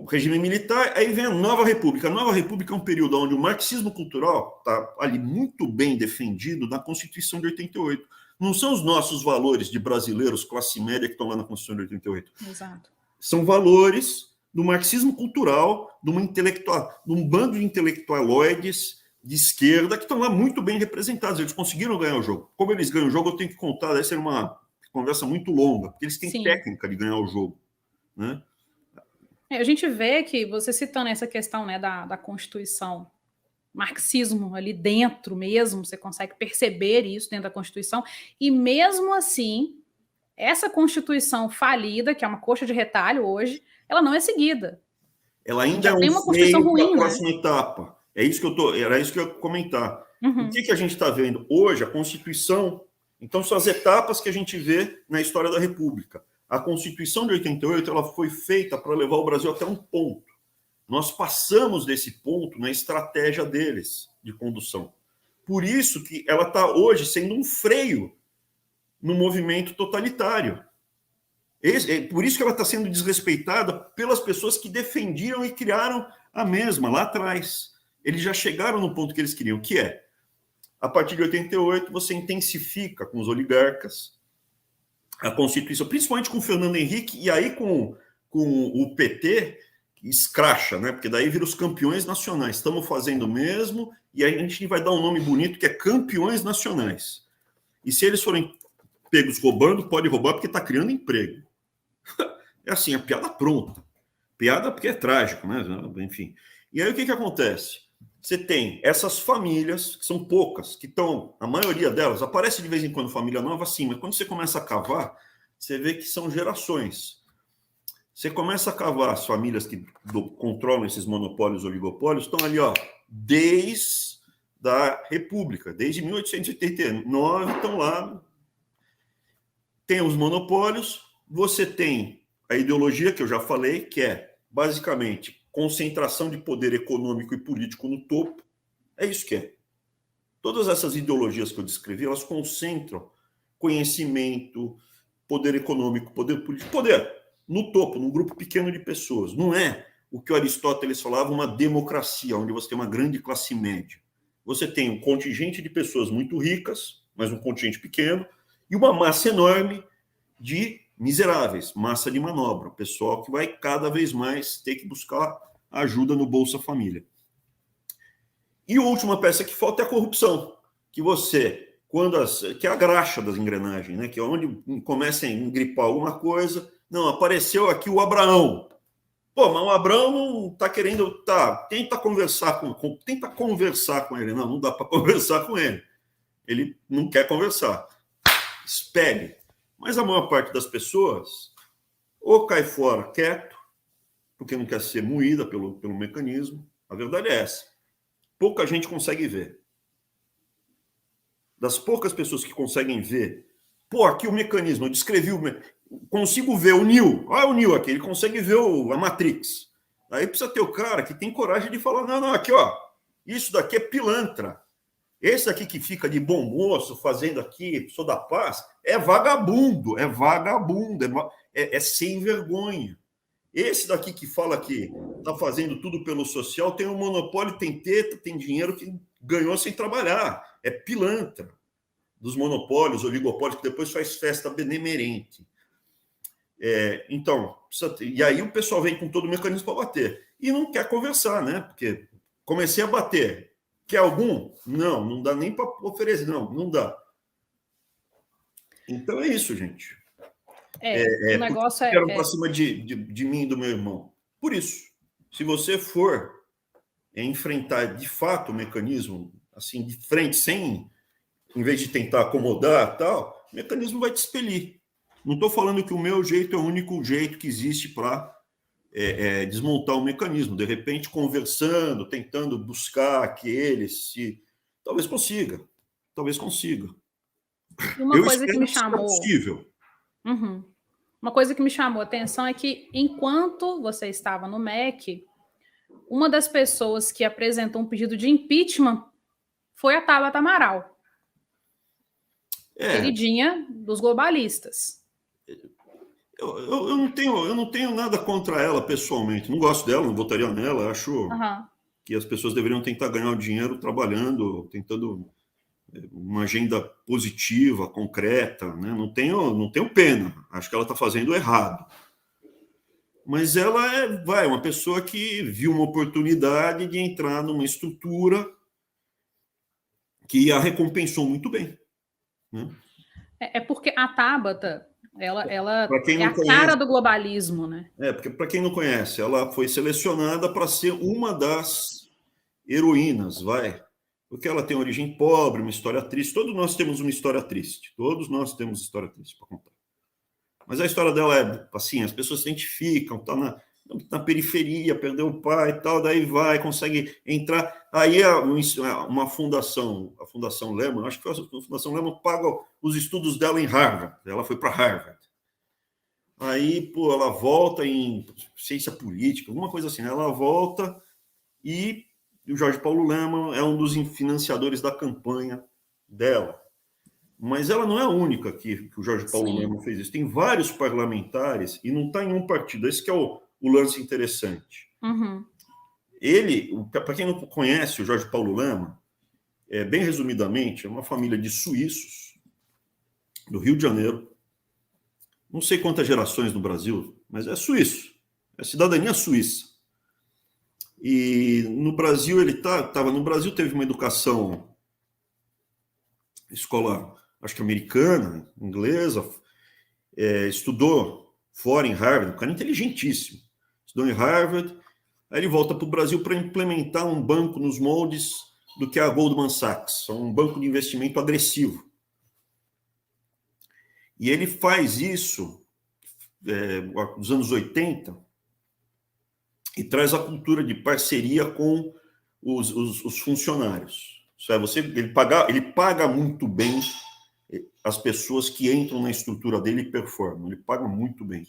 regime militar, aí vem a Nova República. A Nova República é um período onde o marxismo cultural está ali muito bem defendido na Constituição de 88. Não são os nossos valores de brasileiros, classe média, que estão lá na Constituição de 88. Exato. São valores do marxismo cultural, de um bando de intelectualoides de esquerda que estão lá muito bem representados. Eles conseguiram ganhar o jogo. Como eles ganham o jogo, eu tenho que contar, deve ser uma conversa muito longa, porque eles têm Sim. técnica de ganhar o jogo, né? A gente vê que, você citando essa questão, né, da Constituição, marxismo ali dentro mesmo, você consegue perceber isso dentro da Constituição, e mesmo assim, essa Constituição falida, que é uma coxa de retalho hoje, ela não é seguida. Ela ainda Já é tem um uma Constituição freio para a ruim, né? próxima etapa. Era isso que eu ia comentar. Uhum. O que a gente está vendo hoje? A Constituição. Então, são as etapas que a gente vê na história da República. A Constituição de 88 ela foi feita para levar o Brasil até um ponto. Nós passamos desse ponto na estratégia deles de condução. Por isso que ela está hoje sendo um freio no movimento totalitário. Por isso que ela está sendo desrespeitada pelas pessoas que defendiam e criaram a mesma lá atrás. Eles já chegaram no ponto que eles queriam, que é, a partir de 88, você intensifica com os oligarcas a Constituição, principalmente com o Fernando Henrique, e aí com o PT, escracha, né? Porque daí vira os campeões nacionais. Estamos fazendo mesmo, e aí a gente vai dar um nome bonito que é campeões nacionais. E se eles forem pegos roubando, pode roubar porque está criando emprego. É assim, a piada pronta. Piada porque é trágico, né? Enfim. E aí o que acontece? Você tem essas famílias, que são poucas, que estão, a maioria delas, aparece de vez em quando família nova, sim, mas quando você começa a cavar, você vê que são gerações. Você começa a cavar as famílias que controlam esses monopólios, oligopólios, estão ali, ó, desde a República, desde 1889, estão lá. Tem os monopólios, você tem a ideologia que eu já falei, que é basicamente concentração de poder econômico e político no topo. É isso que é. Todas essas ideologias que eu descrevi, elas concentram conhecimento, poder econômico, poder político, poder no topo, num grupo pequeno de pessoas. Não é o que o Aristóteles falava, uma democracia, onde você tem uma grande classe média. Você tem um contingente de pessoas muito ricas, mas um contingente pequeno, e uma massa enorme de miseráveis, massa de manobra, pessoal que vai cada vez mais ter que buscar ajuda no Bolsa Família. E a última peça que falta é a corrupção, que você, que é a graxa das engrenagens, né? Que é onde começa a engripar alguma coisa. Não, apareceu aqui o Abraão. Pô, mas o Abraão não está querendo. Tenta conversar com ele. Não dá para conversar com ele. Ele não quer conversar. Espere. Mas a maior parte das pessoas ou cai fora quieto, porque não quer ser moída pelo mecanismo. A verdade é essa. Pouca gente consegue ver. Das poucas pessoas que conseguem ver, aqui o mecanismo, eu descrevi consigo ver o Neo. Olha o Neo aqui, ele consegue ver a Matrix. Aí precisa ter o cara que tem coragem de falar, não, aqui, ó, isso daqui é pilantra. Esse aqui que fica de bom moço, fazendo aqui, sou da paz, é vagabundo, é sem vergonha. Esse daqui que fala que está fazendo tudo pelo social, tem um monopólio, tem teta, tem dinheiro que ganhou sem trabalhar. É pilantra dos monopólios, oligopólios, que depois faz festa benemerente. Então, e aí o pessoal vem com todo o mecanismo para bater. E não quer conversar, né? Porque comecei a bater. Quer algum? Não dá nem para oferecer. Não dá. Então é isso, gente. O negócio Quero para cima de mim e do meu irmão. Por isso, se você for enfrentar de fato o mecanismo, assim, de frente, em vez de tentar acomodar tal, o mecanismo vai te expelir. Não estou falando que o meu jeito é o único jeito que existe para desmontar o mecanismo. De repente, conversando, tentando buscar que eles talvez consiga. E uma coisa que me chamou... possível. Uhum. Uma coisa que me chamou a atenção é que, enquanto você estava no MEC, uma das pessoas que apresentou um pedido de impeachment foi a Tabata Amaral, queridinha dos globalistas. Eu não tenho nada contra ela pessoalmente. Não gosto dela, não votaria nela. Acho que as pessoas deveriam tentar ganhar o dinheiro trabalhando, tentando uma agenda positiva, concreta, né? Não tenho pena. Acho que ela está fazendo errado. Mas ela é uma pessoa que viu uma oportunidade de entrar numa estrutura que a recompensou muito bem. Né? Porque a Tabata, ela é a conhece, cara do globalismo, né? Porque para quem não conhece, ela foi selecionada para ser uma das heroínas, porque ela tem origem pobre, uma história triste. Todos nós temos uma história triste. Todos nós temos história triste para contar. Mas a história dela é assim, as pessoas se identificam, na periferia, perdeu o pai e tal, daí vai, consegue entrar. Aí uma fundação, a Fundação Lehman, acho que a Fundação Lehman paga os estudos dela em Harvard. Ela foi para Harvard. Aí, pô, ela volta em ciência política, alguma coisa assim. Ela volta e o Jorge Paulo Lehmann é um dos financiadores da campanha dela. Mas ela não é a única que o Jorge Paulo Lehmann fez isso. Tem vários parlamentares e não está em um partido. Esse que é o lance interessante. Uhum. Ele, para quem não conhece o Jorge Paulo Lehmann, bem resumidamente, é uma família de suíços do Rio de Janeiro. Não sei quantas gerações no Brasil, mas é suíço. É cidadania suíça. E no Brasil, ele estava no Brasil, teve uma educação escola, acho que americana, inglesa, estudou fora em Harvard, um cara inteligentíssimo. Estudou em Harvard, aí ele volta para o Brasil para implementar um banco nos moldes do que é a Goldman Sachs, um banco de investimento agressivo. E ele faz isso nos anos 80 e traz a cultura de parceria com os funcionários. Isso é, ele paga muito bem as pessoas que entram na estrutura dele e performam. Ele paga muito bem.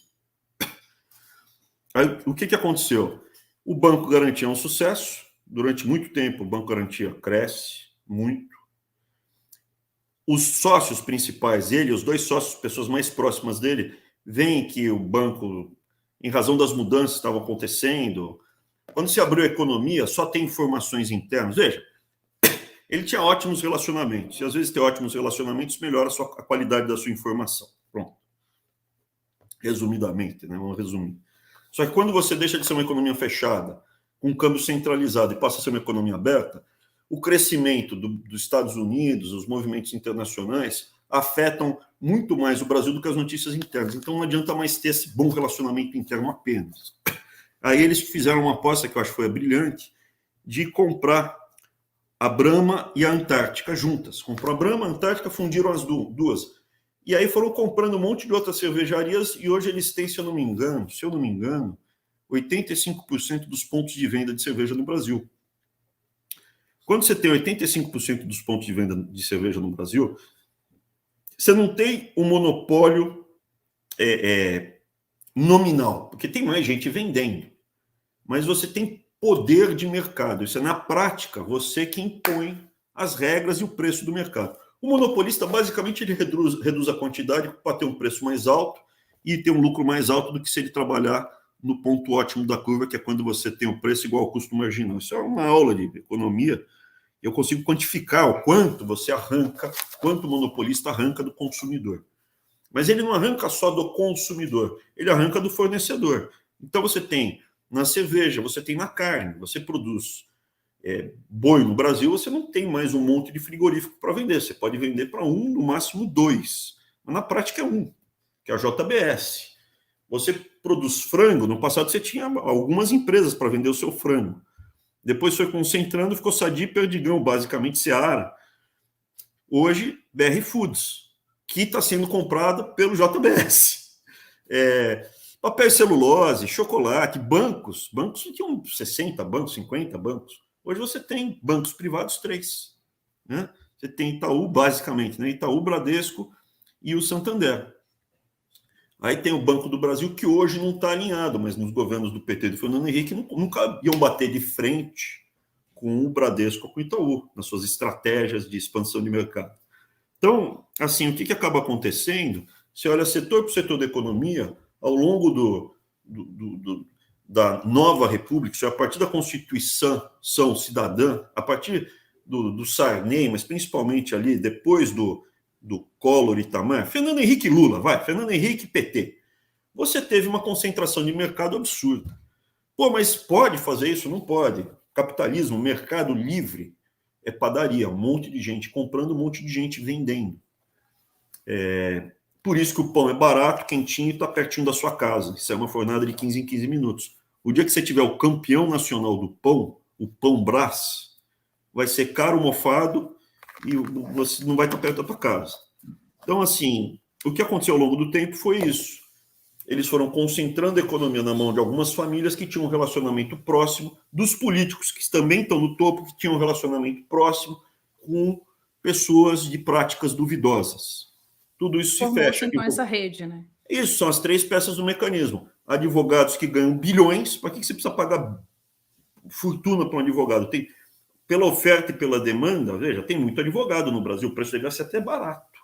Aí, o que aconteceu? O Banco Garantia é um sucesso. Durante muito tempo, o Banco Garantia cresce muito. Os sócios principais dele, os dois sócios, pessoas mais próximas dele, veem que o banco, em razão das mudanças que estavam acontecendo, quando se abriu a economia, só tem informações internas. Veja, ele tinha ótimos relacionamentos. E às vezes ter ótimos relacionamentos melhora a qualidade da sua informação. Pronto. Resumidamente, né? Vamos resumir. Só que quando você deixa de ser uma economia fechada, com um câmbio centralizado e passa a ser uma economia aberta, o crescimento dos Estados Unidos, os movimentos internacionais, afetam muito mais o Brasil do que as notícias internas. Então não adianta mais ter esse bom relacionamento interno apenas. Aí eles fizeram uma aposta que eu acho que foi brilhante, de comprar a Brahma e a Antártica juntas. Comprou a Brahma, a Antártica, fundiram as duas. E aí foram comprando um monte de outras cervejarias e hoje eles têm, se eu não me engano, 85% dos pontos de venda de cerveja no Brasil. Quando você tem 85% dos pontos de venda de cerveja no Brasil, você não tem um monopólio nominal, porque tem mais gente vendendo. Mas você tem poder de mercado. Isso é, na prática, você que impõe as regras e o preço do mercado. O monopolista, basicamente, ele reduz a quantidade para ter um preço mais alto e ter um lucro mais alto do que se ele trabalhar no ponto ótimo da curva, que é quando você tem o preço igual ao custo marginal. Isso é uma aula de economia. Eu consigo quantificar o quanto você arranca, quanto o monopolista arranca do consumidor. Mas ele não arranca só do consumidor, ele arranca do fornecedor. Então você tem na cerveja, você tem na carne, você produz boi no Brasil, você não tem mais um monte de frigorífico para vender. Você pode vender para um, no máximo dois. Mas na prática é um, que é a JBS. Você produz frango, no passado você tinha algumas empresas para vender o seu frango. Depois foi concentrando, ficou Sadi e Perdigão, basicamente Seara. Hoje, BR Foods, que está sendo comprado pelo JBS. Papel e celulose, chocolate, bancos tinham 60 bancos, 50 bancos. Hoje você tem bancos privados, 3. Né? Você tem Itaú, basicamente, né? Itaú, Bradesco e o Santander. Aí tem o Banco do Brasil, que hoje não está alinhado, mas nos governos do PT do Fernando Henrique nunca iam bater de frente com o Bradesco ou com o Itaú, nas suas estratégias de expansão de mercado. Então, assim, o que acaba acontecendo? Você olha setor por setor da economia, ao longo da nova república, isso é a partir da Constituição Cidadã, a partir do Sarney, mas principalmente ali depois do Collor e Itamar, Fernando Henrique e Lula, Fernando Henrique e PT. Você teve uma concentração de mercado absurda. Pô, mas pode fazer isso? Não pode. Capitalismo, mercado livre, é padaria, um monte de gente comprando, um monte de gente vendendo. Por isso que o pão é barato, quentinho e está pertinho da sua casa. Isso é uma fornada de 15 em 15 minutos. O dia que você tiver o campeão nacional do pão, o Pão Brás, vai ser caro, mofado e você não vai estar perto da tua casa. Então, assim, o que aconteceu ao longo do tempo foi isso. eles foram concentrando a economia na mão de algumas famílias que tinham um relacionamento próximo, dos políticos que também estão no topo, que tinham um relacionamento próximo com pessoas de práticas duvidosas. Tudo isso se fecha. Então, essa rede, né? Isso são as 3 peças do mecanismo. Advogados que ganham bilhões, para que você precisa pagar fortuna para um advogado? Tem, pela oferta e pela demanda, veja, tem muito advogado no Brasil, o preço deve ser até barato.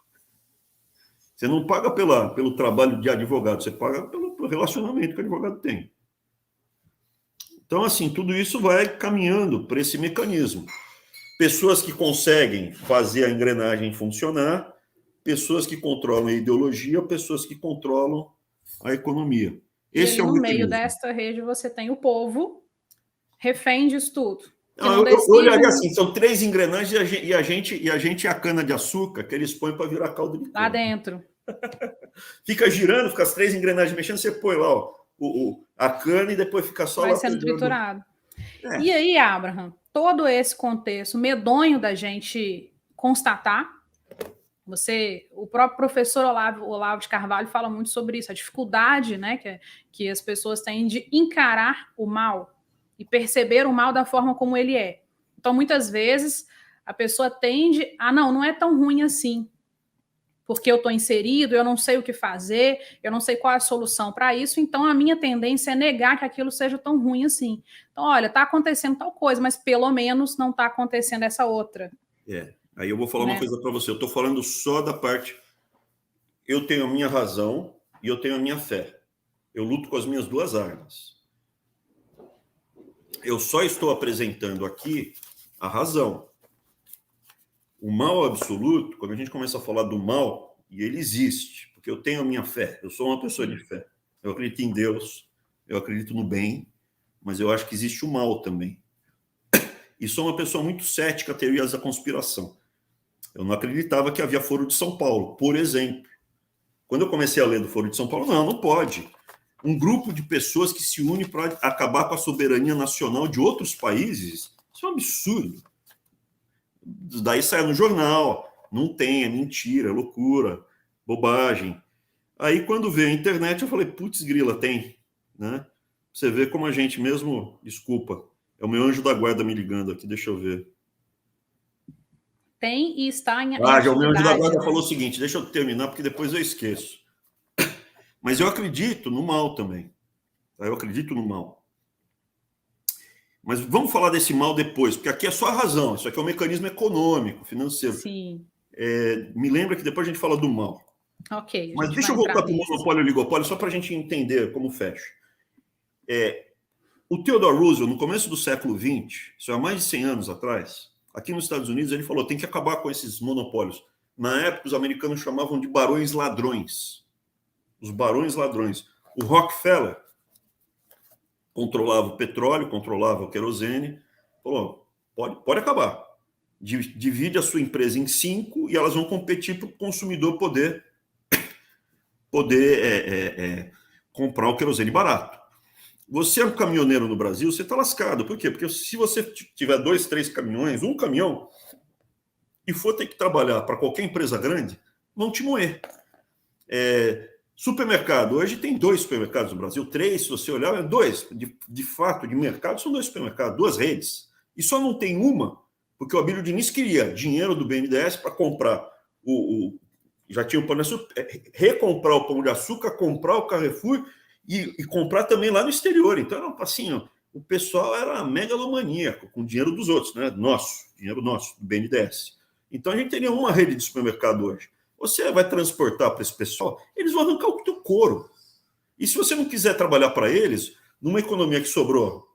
Você não paga pelo trabalho de advogado, você paga pelo relacionamento que o advogado tem. Então, assim, tudo isso vai caminhando para esse mecanismo. Pessoas que conseguem fazer a engrenagem funcionar, pessoas que controlam a ideologia, pessoas que controlam a economia. Esse é o mecanismo. No meio desta rede você tem o povo, refém disso tudo. Eu olharia assim, são 3 engrenagens e a gente é a cana-de-açúcar que eles põem para virar caldo de cana. Lá dentro. Fica girando, fica as 3 engrenagens mexendo, você põe lá a cana e depois fica só vai lá sendo triturado. E aí, Abraham, todo esse contexto medonho da gente constatar, o próprio professor Olavo de Carvalho fala muito sobre isso, a dificuldade, né, que as pessoas têm de encarar o mal e perceber o mal da forma como ele é. Então, muitas vezes, a pessoa tende a, não é tão ruim assim, porque eu estou inserido, eu não sei o que fazer, eu não sei qual é a solução para isso, então a minha tendência é negar que aquilo seja tão ruim assim. Então, olha, está acontecendo tal coisa, mas pelo menos não está acontecendo essa outra. Aí eu vou falar uma coisa para você, eu estou falando só da parte, eu tenho a minha razão e eu tenho a minha fé. Eu luto com as minhas 2 armas. Eu só estou apresentando aqui a razão. O mal absoluto, quando a gente começa a falar do mal, e ele existe, porque eu tenho a minha fé, eu sou uma pessoa de fé. Eu acredito em Deus, eu acredito no bem, mas eu acho que existe o mal também. E sou uma pessoa muito cética a teorias da conspiração. Eu não acreditava que havia Foro de São Paulo, por exemplo. Quando eu comecei a ler do Foro de São Paulo, não pode. Um grupo de pessoas que se une para acabar com a soberania nacional de outros países, isso é um absurdo. Daí sai no jornal, não tem, é mentira, é loucura, bobagem. Aí quando veio a internet eu falei, putz grila, tem, né? Você vê como a gente mesmo, desculpa, é o meu anjo da guarda me ligando aqui, deixa eu ver. Tem e está em já o meu anjo da guarda falou o seguinte, deixa eu terminar porque depois eu esqueço. Mas eu acredito no mal também. Eu acredito no mal. Mas vamos falar desse mal depois, porque aqui é só a razão. Isso aqui é um mecanismo econômico, financeiro. Sim. Me lembra que depois a gente fala do mal. Ok. Mas deixa eu voltar para o monopólio e oligopólio, só para a gente entender como fecha. O Theodore Roosevelt, no começo do século XX, isso há mais de 100 anos atrás, aqui nos Estados Unidos, ele falou, tem que acabar com esses monopólios. Na época, os americanos chamavam de barões ladrões. Os barões ladrões. O Rockefeller controlava o petróleo, controlava o querosene, falou, pode acabar. Divide a sua empresa em 5 e elas vão competir para o consumidor poder comprar o querosene barato. Você é um caminhoneiro no Brasil, você está lascado. Por quê? Porque se você tiver 2, 3 caminhões, um caminhão, e for ter que trabalhar para qualquer empresa grande, vão te moer. Supermercado. Hoje tem 2 supermercados no Brasil, 3, se você olhar, 2. De fato, de mercado, são 2 supermercados, 2 redes. E só não tem uma, porque o Abílio Diniz queria dinheiro do BNDES para comprar já tinha o Pão de Açúcar, recomprar o Pão de Açúcar, comprar o Carrefour e comprar também lá no exterior. Então, assim, o pessoal era megalomaníaco com o dinheiro dos outros, né? Dinheiro nosso, do BNDES. Então, a gente teria uma rede de supermercado hoje. Você vai transportar para esse pessoal, eles vão arrancar o teu couro. E se você não quiser trabalhar para eles, numa economia que sobrou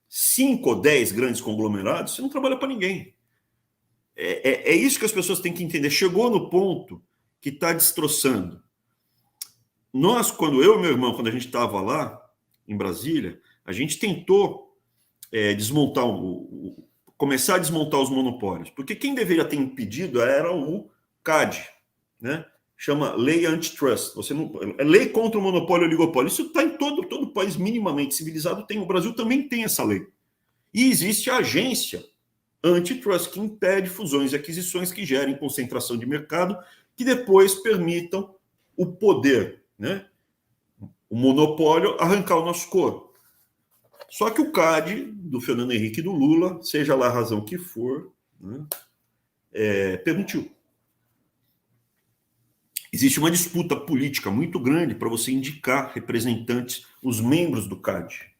5 ou 10 grandes conglomerados, você não trabalha para ninguém. É isso que as pessoas têm que entender. Chegou no ponto que está destroçando. Nós, quando eu e meu irmão, quando a gente estava lá, em Brasília, a gente tentou desmontar começar a desmontar os monopólios. Porque quem deveria ter impedido era o CAD, né? Chama Lei Antitrust. É lei contra o monopólio e oligopólio. Isso está em todo país minimamente civilizado. O Brasil também tem essa lei. E existe a agência Antitrust, que impede fusões e aquisições que gerem concentração de mercado, que depois permitam o poder, né? o monopólio, arrancar o nosso couro. Só que o CAD do Fernando Henrique e do Lula, seja lá a razão que for, né, permitiu. Existe uma disputa política muito grande para você indicar representantes, os membros do CAD.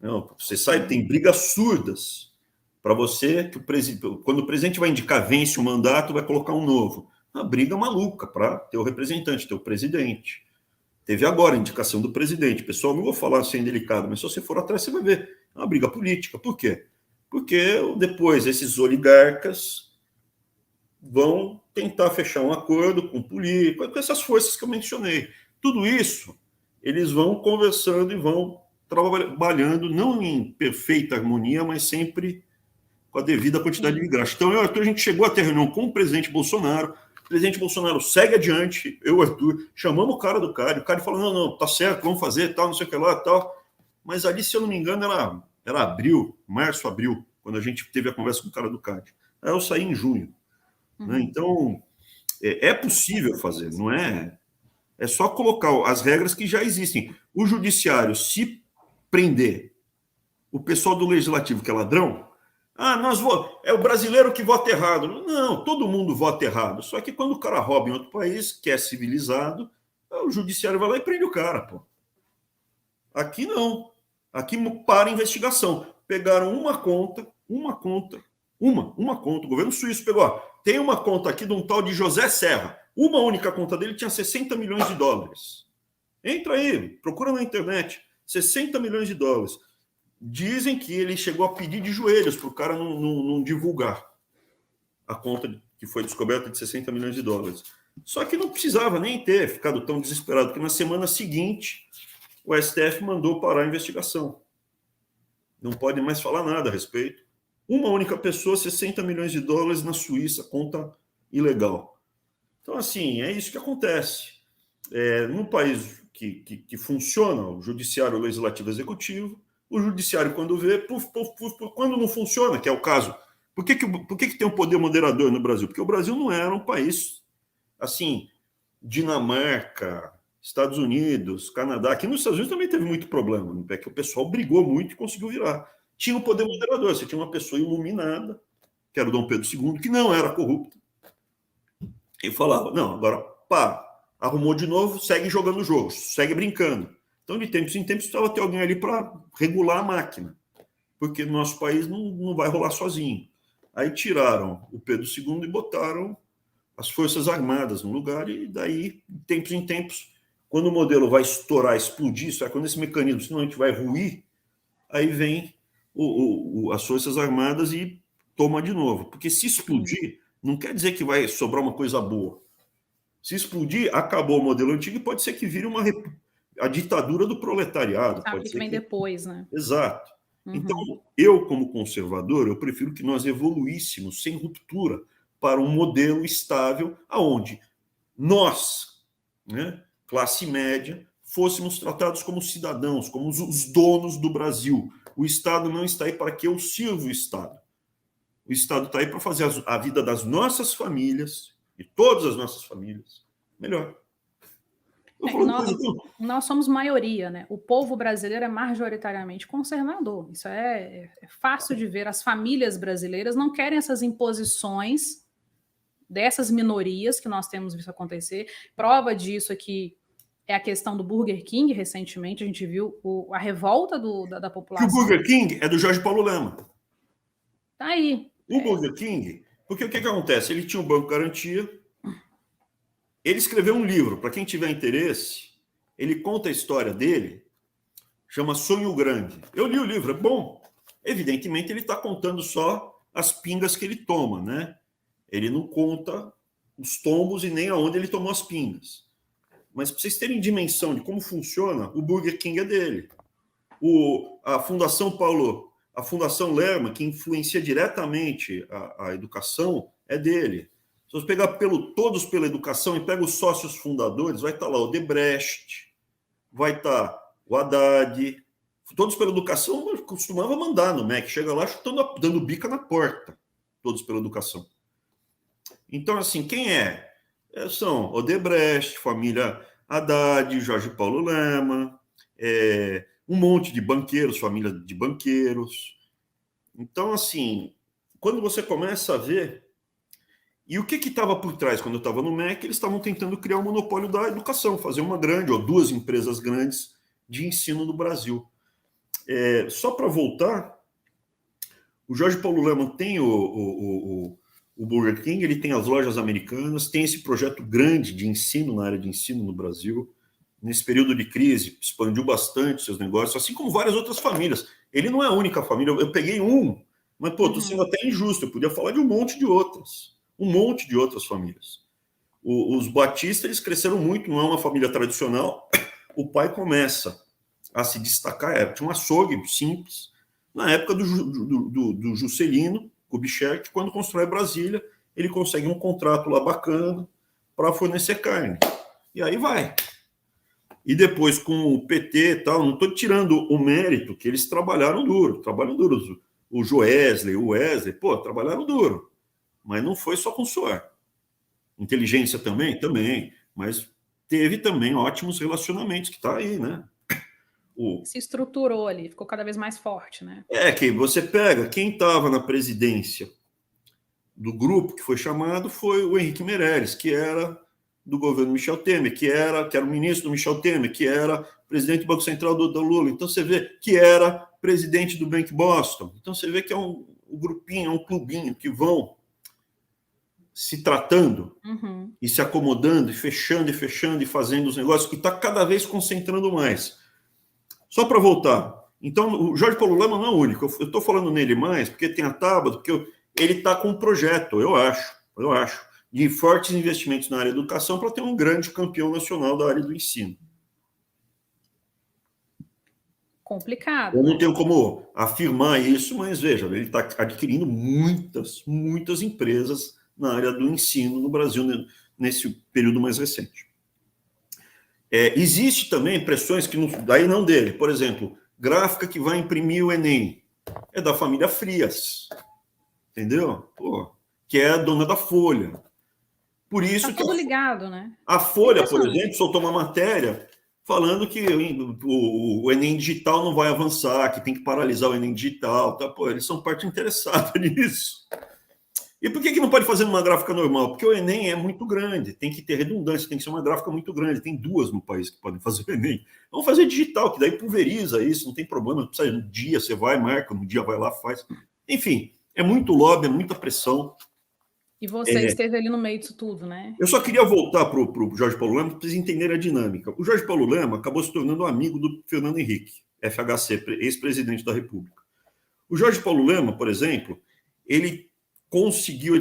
Não, você sabe, tem brigas surdas para você, que quando o presidente vai indicar, vence o mandato, vai colocar um novo. Uma briga maluca para ter o representante, ter o presidente. Teve agora a indicação do presidente. Pessoal, não vou falar assim delicado, mas se você for atrás, você vai ver. É uma briga política. Por quê? Porque depois esses oligarcas vão tentar fechar um acordo com o político, com essas forças que eu mencionei. Tudo isso, eles vão conversando e vão trabalhando, não em perfeita harmonia, mas sempre com a devida quantidade de graxa. Então, eu e o Arthur, a gente chegou a ter reunião com o presidente Bolsonaro. O presidente Bolsonaro segue adiante, eu e o Arthur, chamamos o cara do CAD. O cara falou, não, tá certo, vamos fazer, tal, não sei o que lá, tal. Mas ali, se eu não me engano, era abril, março, abril, quando a gente teve a conversa com o cara do CAD. Aí eu saí em junho. Né? Então, é possível fazer, não é? É só colocar as regras que já existem. O judiciário, se prender o pessoal do legislativo que é ladrão, é o brasileiro que vota errado. Não, todo mundo vota errado. Só que quando o cara rouba em outro país, que é civilizado, o judiciário vai lá e prende o cara, pô. Aqui não. Aqui para a investigação. Pegaram uma conta. O governo suíço pegou, tem uma conta aqui de um tal de José Serra. Uma única conta dele tinha 60 milhões de dólares. Entra aí, procura na internet. 60 milhões de dólares. Dizem que ele chegou a pedir de joelhos para o cara não divulgar a conta que foi descoberta de 60 milhões de dólares. Só que não precisava nem ter ficado tão desesperado, porque na semana seguinte o STF mandou parar a investigação. Não pode mais falar nada a respeito. Uma única pessoa, 60 milhões de dólares na Suíça, conta ilegal. Então, assim, é isso que acontece. Num país que funciona, o judiciário, o legislativo, o executivo, o judiciário, quando vê, quando não funciona, que é o caso. Por que tem um poder moderador no Brasil? Porque o Brasil não era um país, assim, Dinamarca, Estados Unidos, Canadá. Aqui nos Estados Unidos também teve muito problema, é que o pessoal brigou muito e conseguiu virar. Tinha um poder moderador, você tinha uma pessoa iluminada, que era o Dom Pedro II, que não era corrupto. E falava, não, agora pá, arrumou de novo, segue jogando o jogo, segue brincando. Então, de tempos em tempos, precisava ter alguém ali para regular a máquina, porque no nosso país não vai rolar sozinho. Aí tiraram o Pedro II e botaram as Forças Armadas no lugar, e daí, de tempos em tempos, quando o modelo vai estourar, explodir, isso é quando esse mecanismo simplesmente vai ruir, aí vem as Forças Armadas e toma de novo. Porque se explodir, não quer dizer que vai sobrar uma coisa boa. Se explodir, acabou o modelo antigo e pode ser que vire a ditadura do proletariado. Sabe pode que vem depois, né? Exato. Então, eu, como conservador, eu prefiro que nós evoluíssemos sem ruptura para um modelo estável aonde nós, né, classe média, fôssemos tratados como cidadãos, como os donos do Brasil. O Estado não está aí para que eu sirva o Estado. O Estado está aí para fazer a vida das nossas famílias, e todas as nossas famílias, melhor. Nós somos maioria, né? O povo brasileiro é majoritariamente conservador. Isso é fácil de ver. As famílias brasileiras não querem essas imposições dessas minorias que nós temos visto acontecer. Prova disso aqui é a questão do Burger King. Recentemente a gente viu a revolta da população. O Burger King é do Jorge Paulo Lema. Tá aí. O Burger King, porque o que acontece? Ele tinha um banco garantia. Ele escreveu um livro, para quem tiver interesse, ele conta a história dele, chama Sonho Grande. Eu li o livro, é bom. Evidentemente, ele está contando só as pingas que ele toma, né? Ele não conta os tombos e nem aonde ele tomou as pingas. Mas para vocês terem dimensão de como funciona, o Burger King é dele. A Fundação Paulo, a Fundação Lerma, que influencia diretamente a educação, é dele. Se você pegar todos pela educação e pega os sócios fundadores, vai estar lá o Debrecht, vai estar o Haddad, todos pela educação, eu costumava mandar no MEC, chega lá dando bica na porta, todos pela educação. Então, assim, quem é? São o Debrecht, família Haddad, Jorge Paulo Lema, um monte de banqueiros, família de banqueiros. Então, assim, quando você começa a ver... E o que estava por trás? Quando eu estava no MEC, eles estavam tentando criar um monopólio da educação, fazer uma grande, ou duas empresas grandes de ensino no Brasil. Só para voltar, o Jorge Paulo Lema tem o Burger King, ele tem as lojas americanas, tem esse projeto grande de ensino na área de ensino no Brasil. Nesse período de crise, expandiu bastante seus negócios, assim como várias outras famílias. Ele não é a única família, eu peguei mas, pô, estou sendo até injusto, eu podia falar de um monte de outras famílias. Os Batista, eles cresceram muito, não é uma família tradicional. O pai começa a se destacar, tinha um açougue simples, na época do Juscelino Kubitschek, quando constrói Brasília, ele consegue um contrato lá bacana para fornecer carne. E aí vai. E depois, com o PT e tal, não estou tirando o mérito que eles trabalharam duro. O Joesley, o Wesley, trabalharam duro. Mas não foi só com suor. Inteligência também? Também. Mas teve também ótimos relacionamentos, que está aí, né? Se estruturou ali, ficou cada vez mais forte, né? Que você pega, quem estava na presidência do grupo que foi chamado foi o Henrique Meirelles, que era do governo Michel Temer, que era o ministro do Michel Temer, que era presidente do Banco Central do Lula. Então você vê que era presidente do Bank Boston. Então você vê que é um grupinho, um clubinho que vão se tratando e se acomodando, e fechando e fazendo os negócios, e está cada vez concentrando mais. Só para voltar, então o Jorge Paulo Lema não é o único, eu estou falando nele mais, porque tem a Tabata, porque ele está com um projeto, eu acho, de fortes investimentos na área da educação para ter um grande campeão nacional da área do ensino. Complicado. Eu não tenho como afirmar isso, mas veja, ele está adquirindo muitas empresas na área do ensino no Brasil nesse período mais recente. Existe também pressões que daí não dele. Por exemplo, gráfica que vai imprimir o Enem é da família Frias, entendeu? Que é a dona da Folha. Por isso tá tudo ligado, né? A Folha, por exemplo, soltou uma matéria falando que o Enem digital não vai avançar, que tem que paralisar o Enem digital. Tá? Eles são parte interessada nisso. E por que não pode fazer uma gráfica normal? Porque o Enem é muito grande, tem que ter redundância, tem que ser uma gráfica muito grande. Tem 2 no país que podem fazer o Enem. Vamos fazer digital, que daí pulveriza isso, não tem problema. Não precisa, um dia você vai, marca, um dia vai lá, faz. Enfim, é muito lobby, é muita pressão. E você esteve ali no meio disso tudo, né? Eu só queria voltar para o Jorge Paulo Lema para vocês entenderem a dinâmica. O Jorge Paulo Lema acabou se tornando amigo do Fernando Henrique, FHC, ex-presidente da República. O Jorge Paulo Lema, por exemplo, ele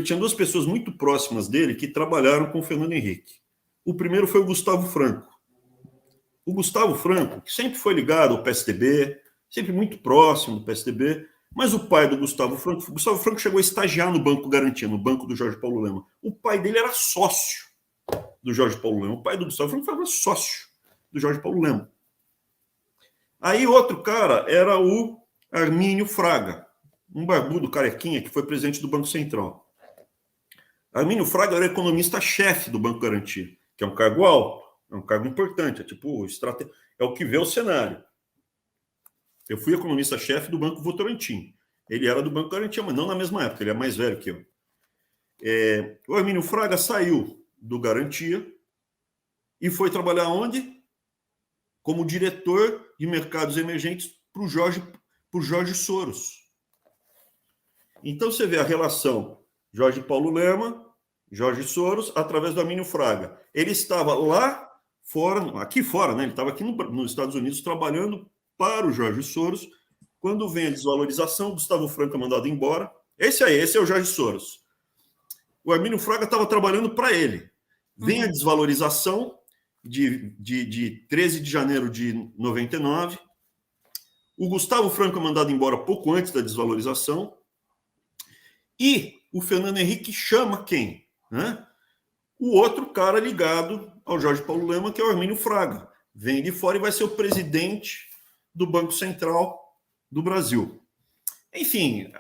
tinha 2 pessoas muito próximas dele que trabalharam com o Fernando Henrique. O primeiro foi o Gustavo Franco. O Gustavo Franco, que sempre foi ligado ao PSDB, sempre muito próximo do PSDB, mas o pai do Gustavo Franco chegou a estagiar no Banco Garantia, no banco do Jorge Paulo Lema. O pai dele era sócio do Jorge Paulo Lema. O pai do Gustavo Franco era sócio do Jorge Paulo Lema. Aí outro cara era o Armínio Fraga, um barbudo carequinha que foi presidente do Banco Central. Armínio Fraga era economista-chefe do Banco Garantia, que é um cargo alto, é um cargo importante, é o que vê o cenário. Eu fui economista-chefe do Banco Votorantim. Ele era do Banco Garantia, mas não na mesma época, ele é mais velho que eu. O Armínio Fraga saiu do Garantia e foi trabalhar onde? Como diretor de mercados emergentes para o Jorge Soros. Então você vê a relação Jorge Paulo Lema, Jorge Soros, através do Armínio Fraga. Ele estava lá fora, aqui fora, né? Ele estava aqui nos Estados Unidos trabalhando para o Jorge Soros. Quando vem a desvalorização, Gustavo Franco é mandado embora. Esse é o Jorge Soros. O Armínio Fraga estava trabalhando para ele. Vem a desvalorização de 13 de janeiro de 99. O Gustavo Franco é mandado embora pouco antes da desvalorização. E o Fernando Henrique chama quem? Né? O outro cara ligado ao Jorge Paulo Lema, que é o Armínio Fraga. Vem de fora e vai ser o presidente do Banco Central do Brasil. Enfim,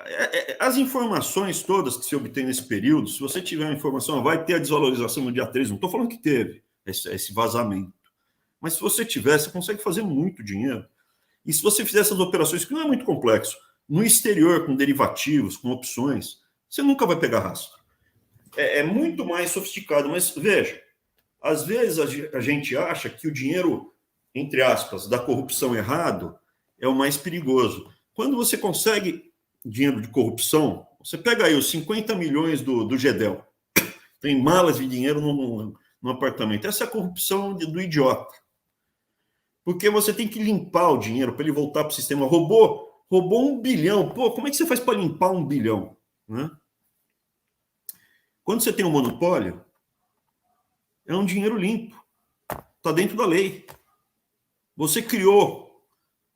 as informações todas que se obtém nesse período, se você tiver uma informação, vai ter a desvalorização no dia 13, não estou falando que teve esse vazamento, Mas se você tiver, você consegue fazer muito dinheiro. E se você fizer essas operações, que não é muito complexo, no exterior, com derivativos, com opções, você nunca vai pegar rastro. É muito mais sofisticado, mas veja, às vezes a gente acha que o dinheiro, entre aspas, da corrupção errado é o mais perigoso. Quando você consegue dinheiro de corrupção, você pega aí os 50 milhões do Gedel, tem malas de dinheiro no apartamento. Essa é a corrupção do idiota. Porque você tem que limpar o dinheiro para ele voltar para o sistema. Roubou 1 bilhão. Pô, como é que você faz para limpar 1 bilhão? Né? Quando você tem um monopólio, é um dinheiro limpo. Está dentro da lei. Você criou,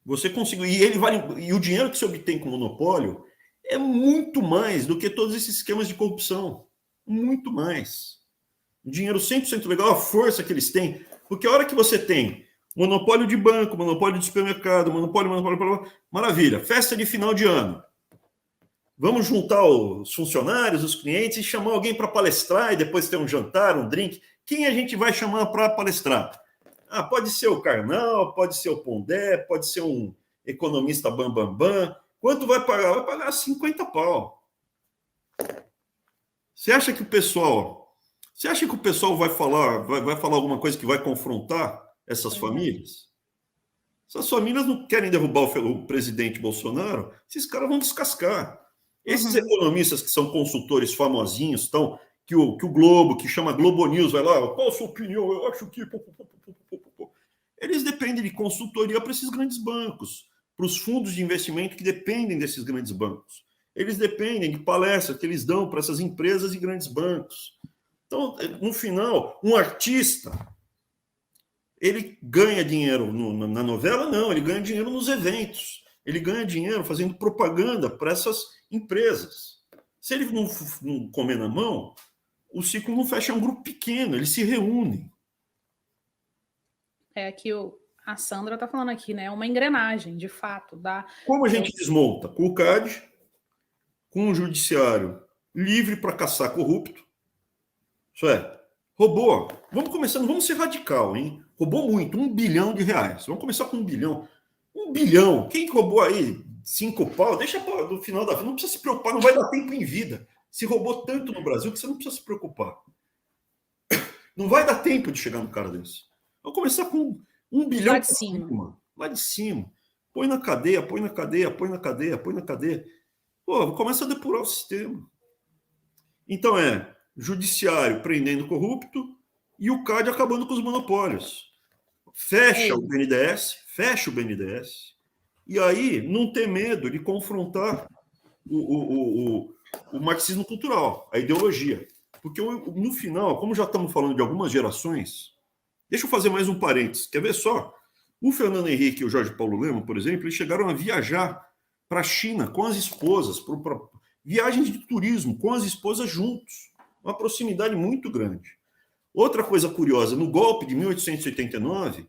você conseguiu. E o dinheiro que você obtém com o monopólio é muito mais do que todos esses esquemas de corrupção. Muito mais. O dinheiro 100% legal, a força que eles têm. Porque a hora que você tem monopólio de banco, monopólio de supermercado, monopólio, maravilha. Festa de final de ano. Vamos juntar os funcionários, os clientes e chamar alguém para palestrar e depois ter um jantar, um drink. Quem a gente vai chamar para palestrar? Ah, pode ser o Karnal, pode ser o Pondé, pode ser um economista bambambam. Quanto vai pagar? Vai pagar 50 pau. Você acha que o pessoal vai falar alguma coisa que vai confrontar essas famílias? Essas famílias não querem derrubar o presidente Bolsonaro, esses caras vão descascar. Esses economistas que são consultores famosinhos, que o Globo, que chama Globo News, vai lá, qual a sua opinião? Eu acho que... Eles dependem de consultoria para esses grandes bancos, para os fundos de investimento que dependem desses grandes bancos. Eles dependem de palestras que eles dão para essas empresas e grandes bancos. Então, no final, um artista, ele ganha dinheiro na novela? Não, ele ganha dinheiro nos eventos. Ele ganha dinheiro fazendo propaganda para essas empresas. Se ele não comer na mão, o ciclo não fecha, é um grupo pequeno, eles se reúnem. É que a Sandra está falando aqui, né? É uma engrenagem, de fato. Como a gente desmonta? Com o CAD, com o judiciário livre para caçar corrupto. Isso é, roubou. Vamos começando, vamos ser radical, hein? Roubou muito, R$1 bilhão. Vamos começar com 1 bilhão. 1 bilhão. Quem roubou aí 5 pau, deixa no final da vida. Não precisa se preocupar, não vai dar tempo em vida. Se roubou tanto no Brasil que você não precisa se preocupar. Não vai dar tempo de chegar no cara desse. Vamos começar com 1 bilhão. Lá de cima. Lá de cima. Põe na cadeia, põe na cadeia, põe na cadeia, põe na cadeia. Pô, começa a depurar o sistema. Então judiciário prendendo corrupto e o CAD acabando com os monopólios. Fecha o BNDES, e aí não ter medo de confrontar o marxismo cultural, a ideologia. Porque no final, como já estamos falando de algumas gerações, deixa eu fazer mais um parênteses. Quer ver só? O Fernando Henrique e o Jorge Paulo Lemann, por exemplo, eles chegaram a viajar para a China com as esposas, viagens de turismo com as esposas juntos. Uma proximidade muito grande. Outra coisa curiosa, no golpe de 1889,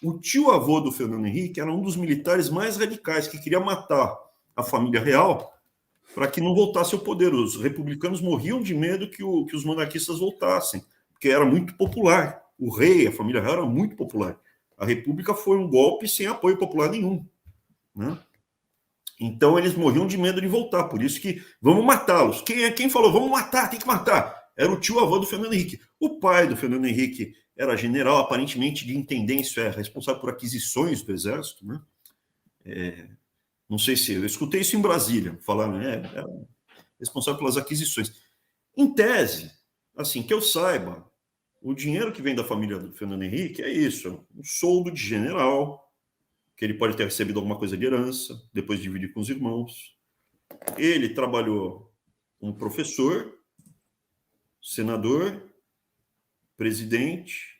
o tio-avô do Fernando Henrique era um dos militares mais radicais, que queria matar a família real para que não voltasse ao poder. Os republicanos morriam de medo que os monarquistas voltassem, porque era muito popular. O rei, a família real era muito popular. A república foi um golpe sem apoio popular nenhum, né? Então eles morriam de medo de voltar, por isso que vamos matá-los. Quem falou, vamos matar, tem que matar? Era o tio-avô do Fernando Henrique. O pai do Fernando Henrique era general, aparentemente de intendência, responsável por aquisições do Exército, né? Não sei se... Eu escutei isso em Brasília, falaram, era responsável pelas aquisições. Em tese, assim, que eu saiba, o dinheiro que vem da família do Fernando Henrique é isso, um soldo de general, que ele pode ter recebido alguma coisa de herança, depois dividir com os irmãos. Ele trabalhou como professor, senador, presidente,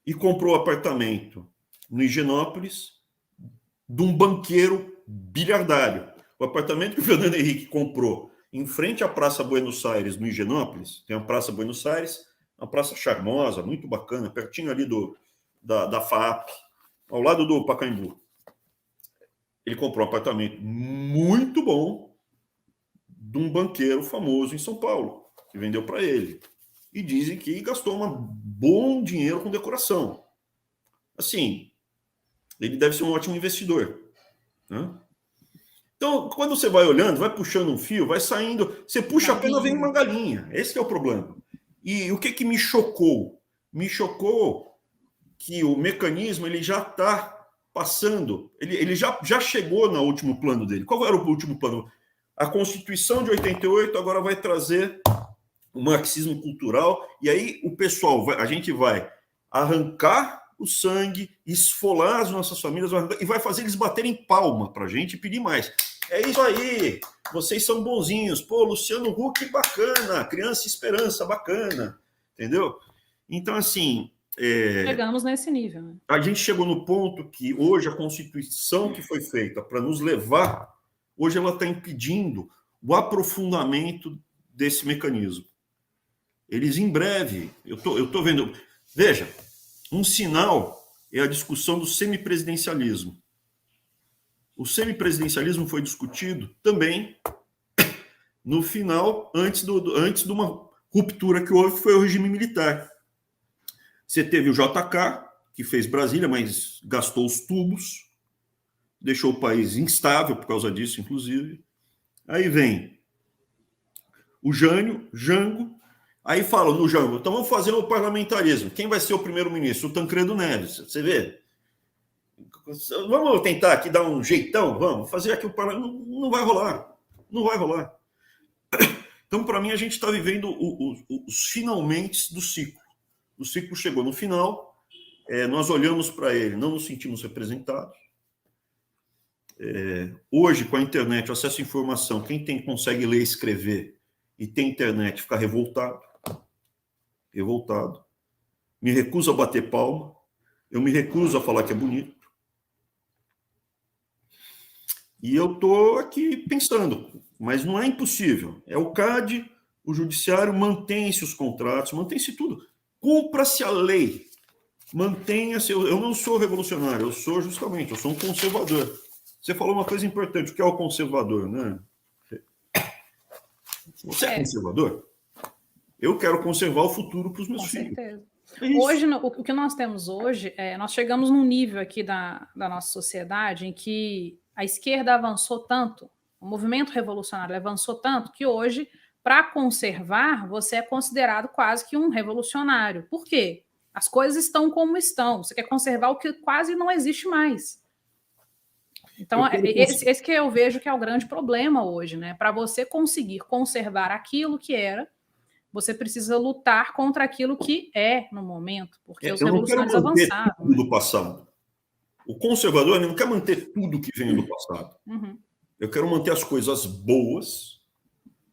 e comprou apartamento no Higienópolis de um banqueiro bilhardário. O apartamento que o Fernando Henrique comprou em frente à Praça Buenos Aires, no Higienópolis, tem a Praça Buenos Aires, uma praça charmosa, muito bacana, pertinho ali da FAAP, ao lado do Pacaembu. Ele comprou um apartamento muito bom de um banqueiro famoso em São Paulo, que vendeu para ele. E dizem que gastou um bom dinheiro com decoração. assim, ele deve ser um ótimo investidor, né? Então, quando você vai olhando, vai puxando um fio, vai saindo, você puxa a pena, vem uma galinha. Esse é o problema. E o que me chocou? Me chocou que o mecanismo ele já está passando, ele já chegou no último plano dele. Qual era o último plano? A Constituição de 88 agora vai trazer o marxismo cultural, e aí o pessoal, a gente vai arrancar o sangue, esfolar as nossas famílias e vai fazer eles baterem palma para a gente e pedir mais. É isso aí, vocês são bonzinhos. Pô, Luciano Huck, bacana, Criança Esperança, bacana, entendeu? Então, assim... Chegamos nesse nível. Né? A gente chegou no ponto que hoje a Constituição que foi feita para nos levar, hoje ela está impedindo o aprofundamento desse mecanismo. Eles em breve, eu tô vendo... Veja, um sinal é a discussão do semipresidencialismo. O semipresidencialismo foi discutido também no final, antes de uma ruptura que houve, que foi o regime militar. Você teve o JK, que fez Brasília, mas gastou os tubos, deixou o país instável por causa disso, inclusive. Aí vem o Jango, aí fala no Jango, então vamos fazer o parlamentarismo. Quem vai ser o primeiro-ministro? O Tancredo Neves. Você vê? Vamos tentar aqui dar um jeitão, vamos fazer aqui o parlamento. Não vai rolar. Não vai rolar. Então, para mim, a gente está vivendo os finalmente do ciclo. O ciclo chegou no final, nós olhamos para ele, não nos sentimos representados. Hoje, com a internet, o acesso à informação, quem consegue ler e escrever e tem internet fica revoltado. Me recuso a bater palma, eu me recuso a falar que é bonito. E eu estou aqui pensando, mas não é impossível. É o CAD, o judiciário, mantém-se os contratos, mantém-se tudo. Cumpra-se a lei. Mantenha-se. Eu não sou revolucionário, eu sou um conservador. Você falou uma coisa importante, o que é o conservador, né? Você é conservador? Eu quero conservar o futuro para os meus filhos. Com certeza. Hoje, o que nós temos hoje, nós chegamos num nível aqui da nossa sociedade em que a esquerda avançou tanto, o movimento revolucionário avançou tanto, que hoje, para conservar, você é considerado quase que um revolucionário. Por quê? As coisas estão como estão. Você quer conservar o que quase não existe mais. Então, esse que eu vejo que é o grande problema hoje, né? Para você conseguir conservar aquilo que era, você precisa lutar contra aquilo que é no momento, porque os revolucionários avançaram. Tudo do passado. O conservador não quer manter tudo que veio do passado. Uhum. Eu quero manter as coisas boas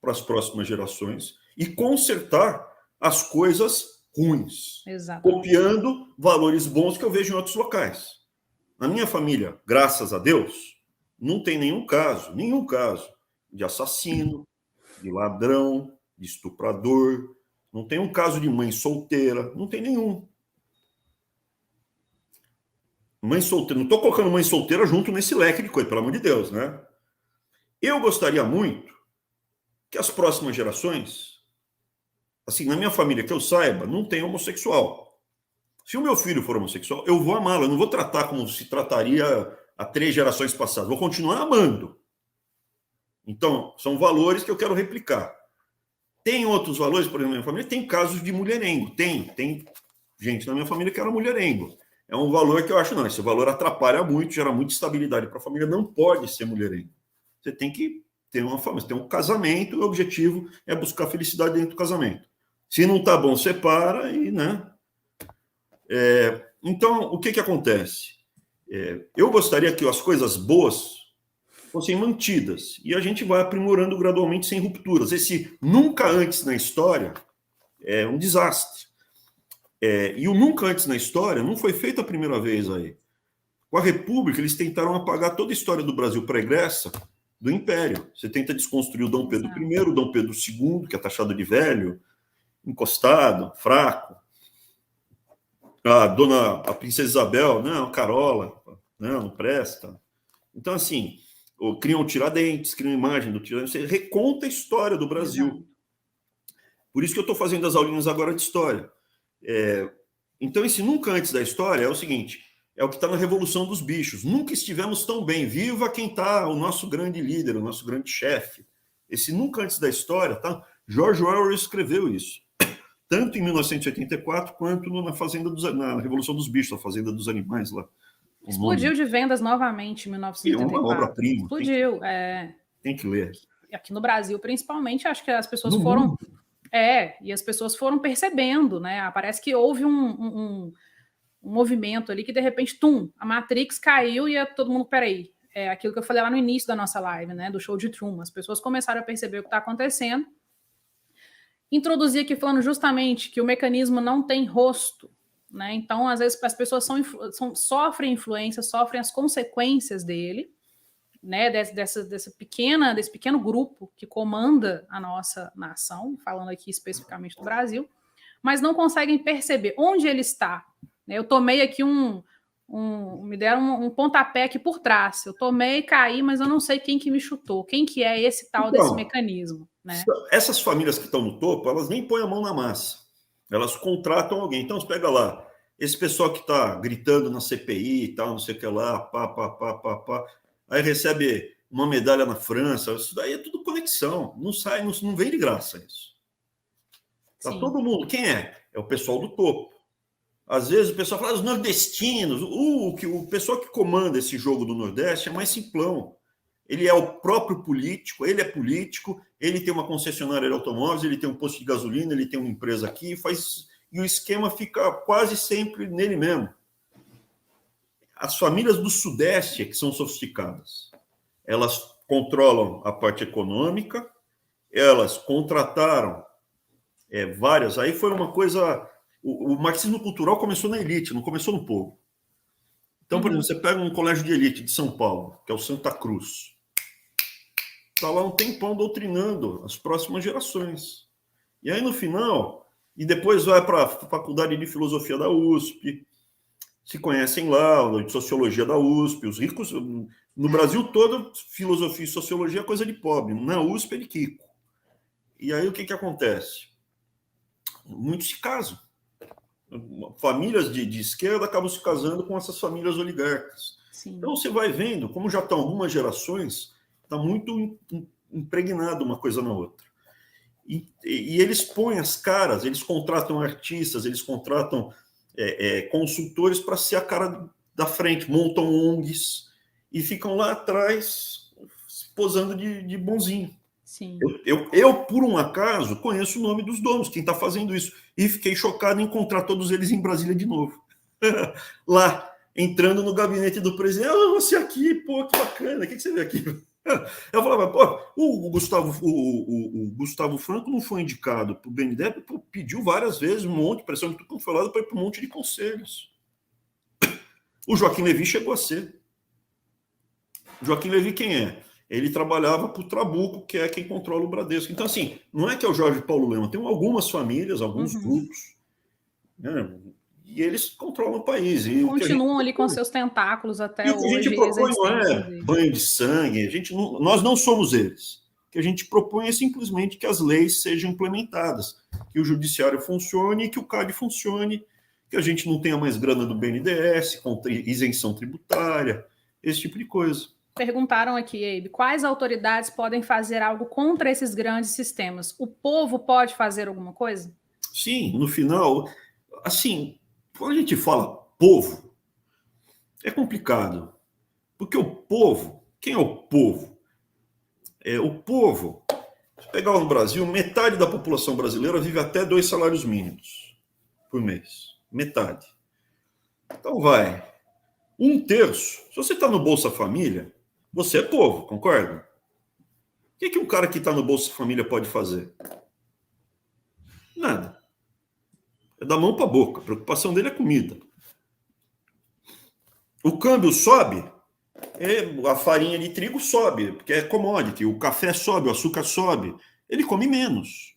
para as próximas gerações e consertar as coisas ruins. Exatamente. Copiando valores bons que eu vejo em outros locais. Na minha família, graças a Deus, não tem nenhum caso de assassino, de ladrão, de estuprador, não tem um caso de mãe solteira, não tem nenhum. Mãe solteira, não estou colocando mãe solteira junto nesse leque de coisa, pelo amor de Deus, né? Eu gostaria muito que as próximas gerações, assim, na minha família, que eu saiba, não tem homossexual. Se o meu filho for homossexual, eu vou amá-lo, eu não vou tratar como se trataria há 3 gerações passadas, vou continuar amando. Então, são valores que eu quero replicar. Tem outros valores, por exemplo, na minha família, tem casos de mulherengo, tem gente na minha família que era mulherengo. É um valor que eu acho, não, esse valor atrapalha muito, gera muita instabilidade para a família, não pode ser mulherengo. Você tem que ter uma família, tem um casamento, o objetivo é buscar felicidade dentro do casamento. Se não tá bom, separa e, né? Então, o que acontece? Eu gostaria que as coisas boas fossem mantidas, e a gente vai aprimorando gradualmente sem rupturas. Esse nunca antes na história é um desastre. E o nunca antes na história não foi feito a primeira vez aí. Com a República, eles tentaram apagar toda a história do Brasil pregressa do Império. Você tenta desconstruir o Dom Pedro I, o Dom Pedro II, que é taxado de velho, encostado, fraco. A princesa Isabel, não, Carola, não presta. Então, assim, criam Tiradentes, criam imagem do Tiradentes, você reconta a história do Brasil. Exato. Por isso que eu estou fazendo as aulinhas agora de história. Então, esse nunca antes da história é o seguinte, É o que está na Revolução dos Bichos. Nunca estivemos tão bem. Viva quem está, o nosso grande líder, o nosso grande chefe. Esse nunca antes da história, tá? George Orwell escreveu isso. Tanto em 1984 quanto na Revolução dos Bichos, a Fazenda dos Animais lá. Explodiu de vendas novamente em 1984. É uma obra-prima. Explodiu. Tem que ler. Aqui no Brasil, principalmente, acho que as pessoas No foram... mundo. E as pessoas foram percebendo, né? Parece que houve um movimento ali que, de repente, a Matrix caiu e todo mundo, peraí, é aquilo que eu falei lá no início da nossa live, né? Do show de Truman. As pessoas começaram a perceber o que está acontecendo. Introduzi aqui falando justamente que o mecanismo não tem rosto, né? Então, às vezes, as pessoas sofrem influência, sofrem as consequências dele, né? Desse pequeno grupo que comanda a nossa nação, falando aqui especificamente do Brasil, mas não conseguem perceber onde ele está. Eu tomei aqui me deram um pontapé aqui por trás. Eu tomei, caí, mas eu não sei quem que me chutou, quem que é esse tal desse mecanismo, né? Essas famílias que estão no topo, elas nem põem a mão na massa. Elas contratam alguém. Então, você pega lá, esse pessoal que está gritando na CPI e tal, não sei o que lá, pá. Aí recebe uma medalha na França. Isso daí é tudo conexão. Não sai, não vem de graça isso. Tá todo mundo. Quem é? É o pessoal do topo. Às vezes o pessoal fala, os nordestinos, o pessoal que comanda esse jogo do Nordeste é mais simplão. Ele é o próprio político, ele é político, ele tem uma concessionária de automóveis, ele tem um posto de gasolina, ele tem uma empresa aqui, e o esquema fica quase sempre nele mesmo. As famílias do Sudeste é que são sofisticadas. Elas controlam a parte econômica, elas contrataram várias. Aí foi uma coisa... O marxismo cultural começou na elite, não começou no povo. Então, por exemplo, você pega um colégio de elite de São Paulo, que é o Santa Cruz. Está lá um tempão doutrinando as próximas gerações. E aí, no final, e depois vai para a Faculdade de Filosofia da USP, se conhecem lá, de Sociologia da USP, os ricos... No Brasil todo, filosofia e sociologia é coisa de pobre. Na USP é de rico. E aí, o que acontece? Muitos se casam. Famílias de esquerda acabam se casando com essas famílias oligarcas. Sim. Então você vai vendo, como já estão algumas gerações, está muito impregnado uma coisa na outra. E eles põem as caras, eles contratam artistas, eles contratam consultores para ser a cara da frente, montam ONGs e ficam lá atrás posando de bonzinho. Sim. Eu, por um acaso, conheço o nome dos donos, quem está fazendo isso. E fiquei chocado em encontrar todos eles em Brasília de novo. Lá, entrando no gabinete do presidente. Você aqui, pô, que bacana, o que você vê aqui? Eu falava, pô, o Gustavo Franco não foi indicado para o BNDES, pediu várias vezes, um monte de pressão de tudo quanto foi lá, para ir para um monte de conselhos. O Joaquim Levy chegou a ser. O Joaquim Levy quem é? Ele trabalhava para o Trabuco, que é quem controla o Bradesco. Então, assim, não é que é o Jorge Paulo Lema, tem algumas famílias, alguns grupos, né, e eles controlam o país. E continuam ali com seus tentáculos até hoje. O que a gente propõe não é banho de sangue, nós não somos eles. O que a gente propõe é simplesmente que as leis sejam implementadas, que o judiciário funcione, que o CAD funcione, que a gente não tenha mais grana do BNDES, com isenção tributária, esse tipo de coisa. Perguntaram aqui, Abe, quais autoridades podem fazer algo contra esses grandes sistemas? O povo pode fazer alguma coisa? Sim, no final, assim, quando a gente fala povo, é complicado. Porque o povo, quem é o povo? O povo, se pegar no Brasil, metade da população brasileira vive até 2 salários mínimos por mês. Metade. Então vai, 1/3. Se você está no Bolsa Família, você é povo, concorda? O que um cara que está no Bolsa Família pode fazer? Nada. É da mão para a boca. A preocupação dele é comida. O câmbio sobe, a farinha de trigo sobe, porque é commodity. O café sobe, o açúcar sobe. Ele come menos.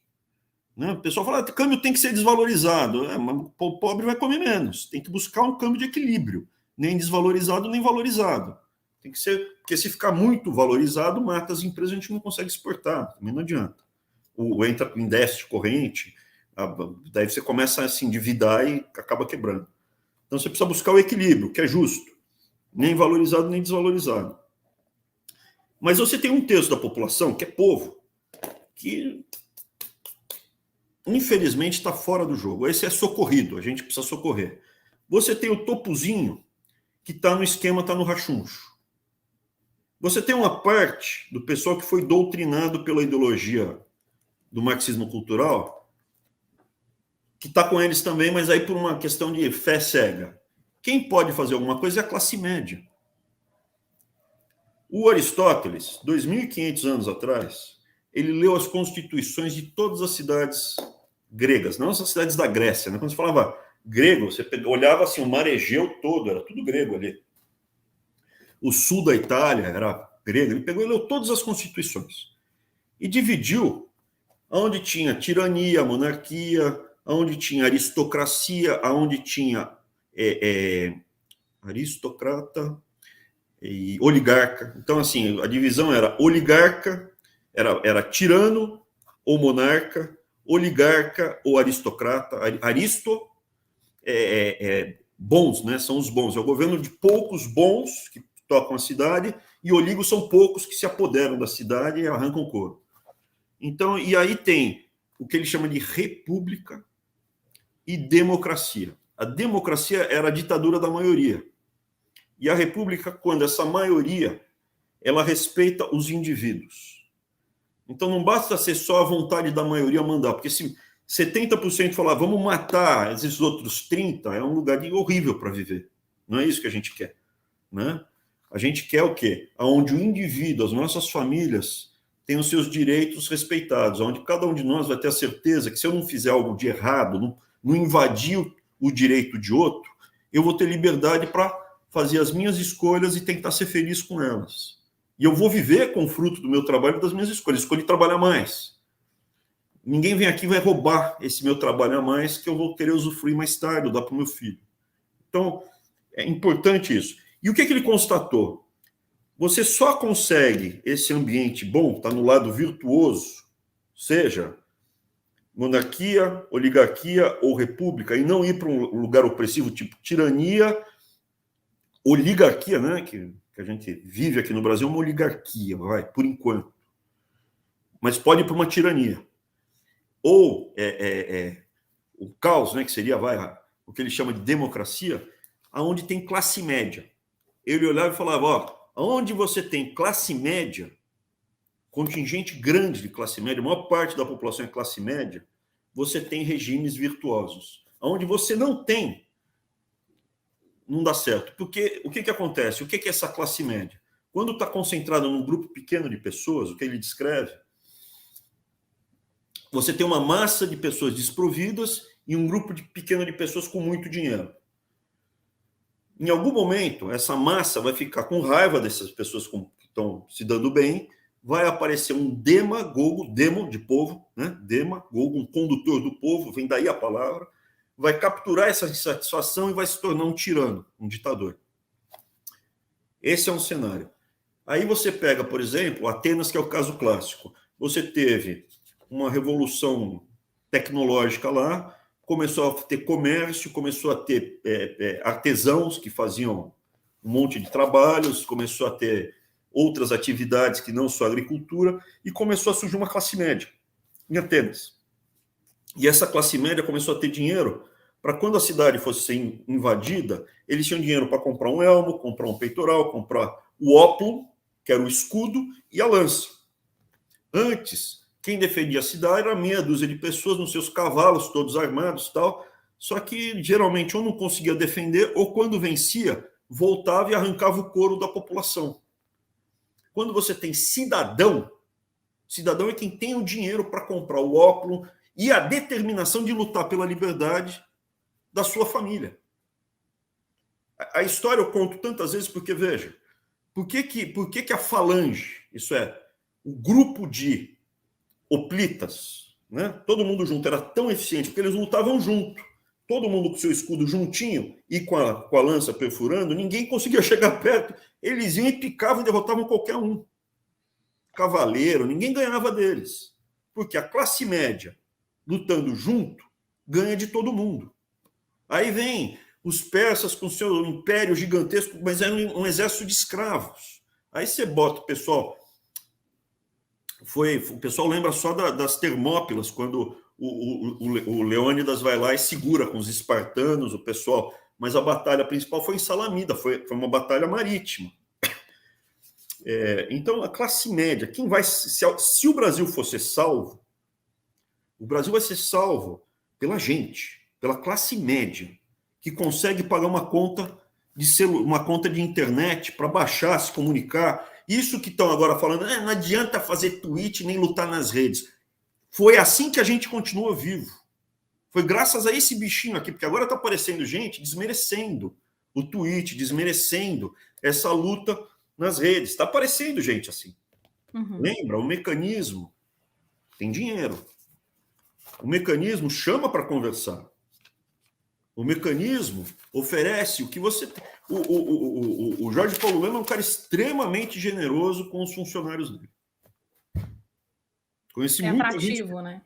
Né? O pessoal fala que o câmbio tem que ser desvalorizado. Mas o pobre vai comer menos. Tem que buscar um câmbio de equilíbrio. Nem desvalorizado, nem valorizado. Tem que ser, porque se ficar muito valorizado, mata as empresas, a gente não consegue exportar, também não adianta. Entra em déficit corrente, daí você começa a se endividar e acaba quebrando. Então você precisa buscar o equilíbrio, que é justo, nem valorizado nem desvalorizado. Mas você tem um terço da população, que é povo, que infelizmente está fora do jogo. Esse é socorrido, a gente precisa socorrer. Você tem o topozinho, que está no esquema, está no rachuncho. Você tem uma parte do pessoal que foi doutrinado pela ideologia do marxismo cultural, que está com eles também, mas aí por uma questão de fé cega. Quem pode fazer alguma coisa é a classe média. O Aristóteles, 2.500 anos atrás, ele leu as constituições de todas as cidades gregas, não as cidades da Grécia. Né? Quando você falava grego, você olhava assim, o mar Egeu todo, era tudo grego ali. O sul da Itália era grego. Ele pegou e leu todas as constituições. E dividiu onde tinha tirania, monarquia, onde tinha aristocracia, onde tinha aristocrata e oligarca. Então, assim, a divisão era oligarca, era tirano ou monarca, oligarca ou aristocrata. Bons, né? São os bons. É o governo de poucos bons que tocam a cidade, e oligos são poucos que se apoderam da cidade e arrancam o couro. Então, e aí tem o que ele chama de república e democracia. A democracia era a ditadura da maioria. E a república, quando essa maioria, ela respeita os indivíduos. Então, não basta ser só a vontade da maioria mandar, porque se 70% falar, vamos matar esses outros 30%, é um lugar horrível para viver. Não é isso que a gente quer, né? A gente quer o quê? Onde o indivíduo, as nossas famílias, têm os seus direitos respeitados, onde cada um de nós vai ter a certeza que se eu não fizer algo de errado, não invadir o direito de outro, eu vou ter liberdade para fazer as minhas escolhas e tentar ser feliz com elas. E eu vou viver com o fruto do meu trabalho e das minhas escolhas. Escolhi trabalhar mais. Ninguém vem aqui e vai roubar esse meu trabalho a mais que eu vou querer usufruir mais tarde, ou dar para o meu filho. Então, é importante isso. E o que ele constatou? Você só consegue esse ambiente bom, está no lado virtuoso, seja monarquia, oligarquia ou república, e não ir para um lugar opressivo, tipo tirania, oligarquia, né? Que a gente vive aqui no Brasil, uma oligarquia, vai, por enquanto. Mas pode ir para uma tirania. Ou o caos, né? Que seria, o que ele chama de democracia, aonde tem classe média. Ele olhava e falava, ó, onde você tem classe média, contingente grande de classe média, a maior parte da população é classe média, você tem regimes virtuosos. Onde você não tem, não dá certo. Porque o que acontece? O que é essa classe média? Quando está concentrada num grupo pequeno de pessoas, o que ele descreve, você tem uma massa de pessoas desprovidas e um grupo pequeno de pessoas com muito dinheiro. Em algum momento, essa massa vai ficar com raiva dessas pessoas que estão se dando bem, vai aparecer um demagogo, demo de povo, né? Demagogo, um condutor do povo, vem daí a palavra, vai capturar essa insatisfação e vai se tornar um tirano, um ditador. Esse é um cenário. Aí você pega, por exemplo, Atenas, que é o caso clássico. Você teve uma revolução tecnológica lá, começou a ter comércio, começou a ter artesãos que faziam um monte de trabalhos, começou a ter outras atividades que não só agricultura, e começou a surgir uma classe média em Atenas. E essa classe média começou a ter dinheiro para quando a cidade fosse ser invadida, eles tinham dinheiro para comprar um elmo, comprar um peitoral, comprar o ópulo, que era o escudo, e a lança. Antes, quem defendia a cidade era meia dúzia de pessoas nos seus cavalos, todos armados e tal, só que geralmente ou não conseguia defender, ou quando vencia, voltava e arrancava o couro da população. Quando você tem cidadão é quem tem o dinheiro para comprar o óculo e a determinação de lutar pela liberdade da sua família. A história eu conto tantas vezes porque, veja, por que a falange, isso é, o grupo de hoplitas, né? Todo mundo junto, era tão eficiente, porque eles lutavam junto. Todo mundo com seu escudo juntinho e com a lança perfurando, ninguém conseguia chegar perto. Eles iam e picavam e derrotavam qualquer um. Cavaleiro, ninguém ganhava deles. Porque a classe média, lutando junto, ganha de todo mundo. Aí vem os persas com seu império gigantesco, mas era um exército de escravos. Aí você bota o pessoal... O pessoal lembra só das Termópilas, quando o Leônidas vai lá e segura com os espartanos, o pessoal... Mas a batalha principal foi em Salamina, foi uma batalha marítima. Então, a classe média, quem vai... Se o Brasil fosse salvo, o Brasil vai ser salvo pela gente, pela classe média, que consegue pagar uma conta de internet para baixar, se comunicar. Isso que estão agora falando, não adianta fazer tweet nem lutar nas redes. Foi assim que a gente continua vivo. Foi graças a esse bichinho aqui, porque agora está aparecendo gente desmerecendo o tweet, desmerecendo essa luta nas redes. Está aparecendo gente assim. Uhum. Lembra? O mecanismo tem dinheiro. O mecanismo chama para conversar. O mecanismo oferece o que você... O Jorge Paulo Lemann é um cara extremamente generoso com os funcionários dele. Conheci atrativo, gente... né?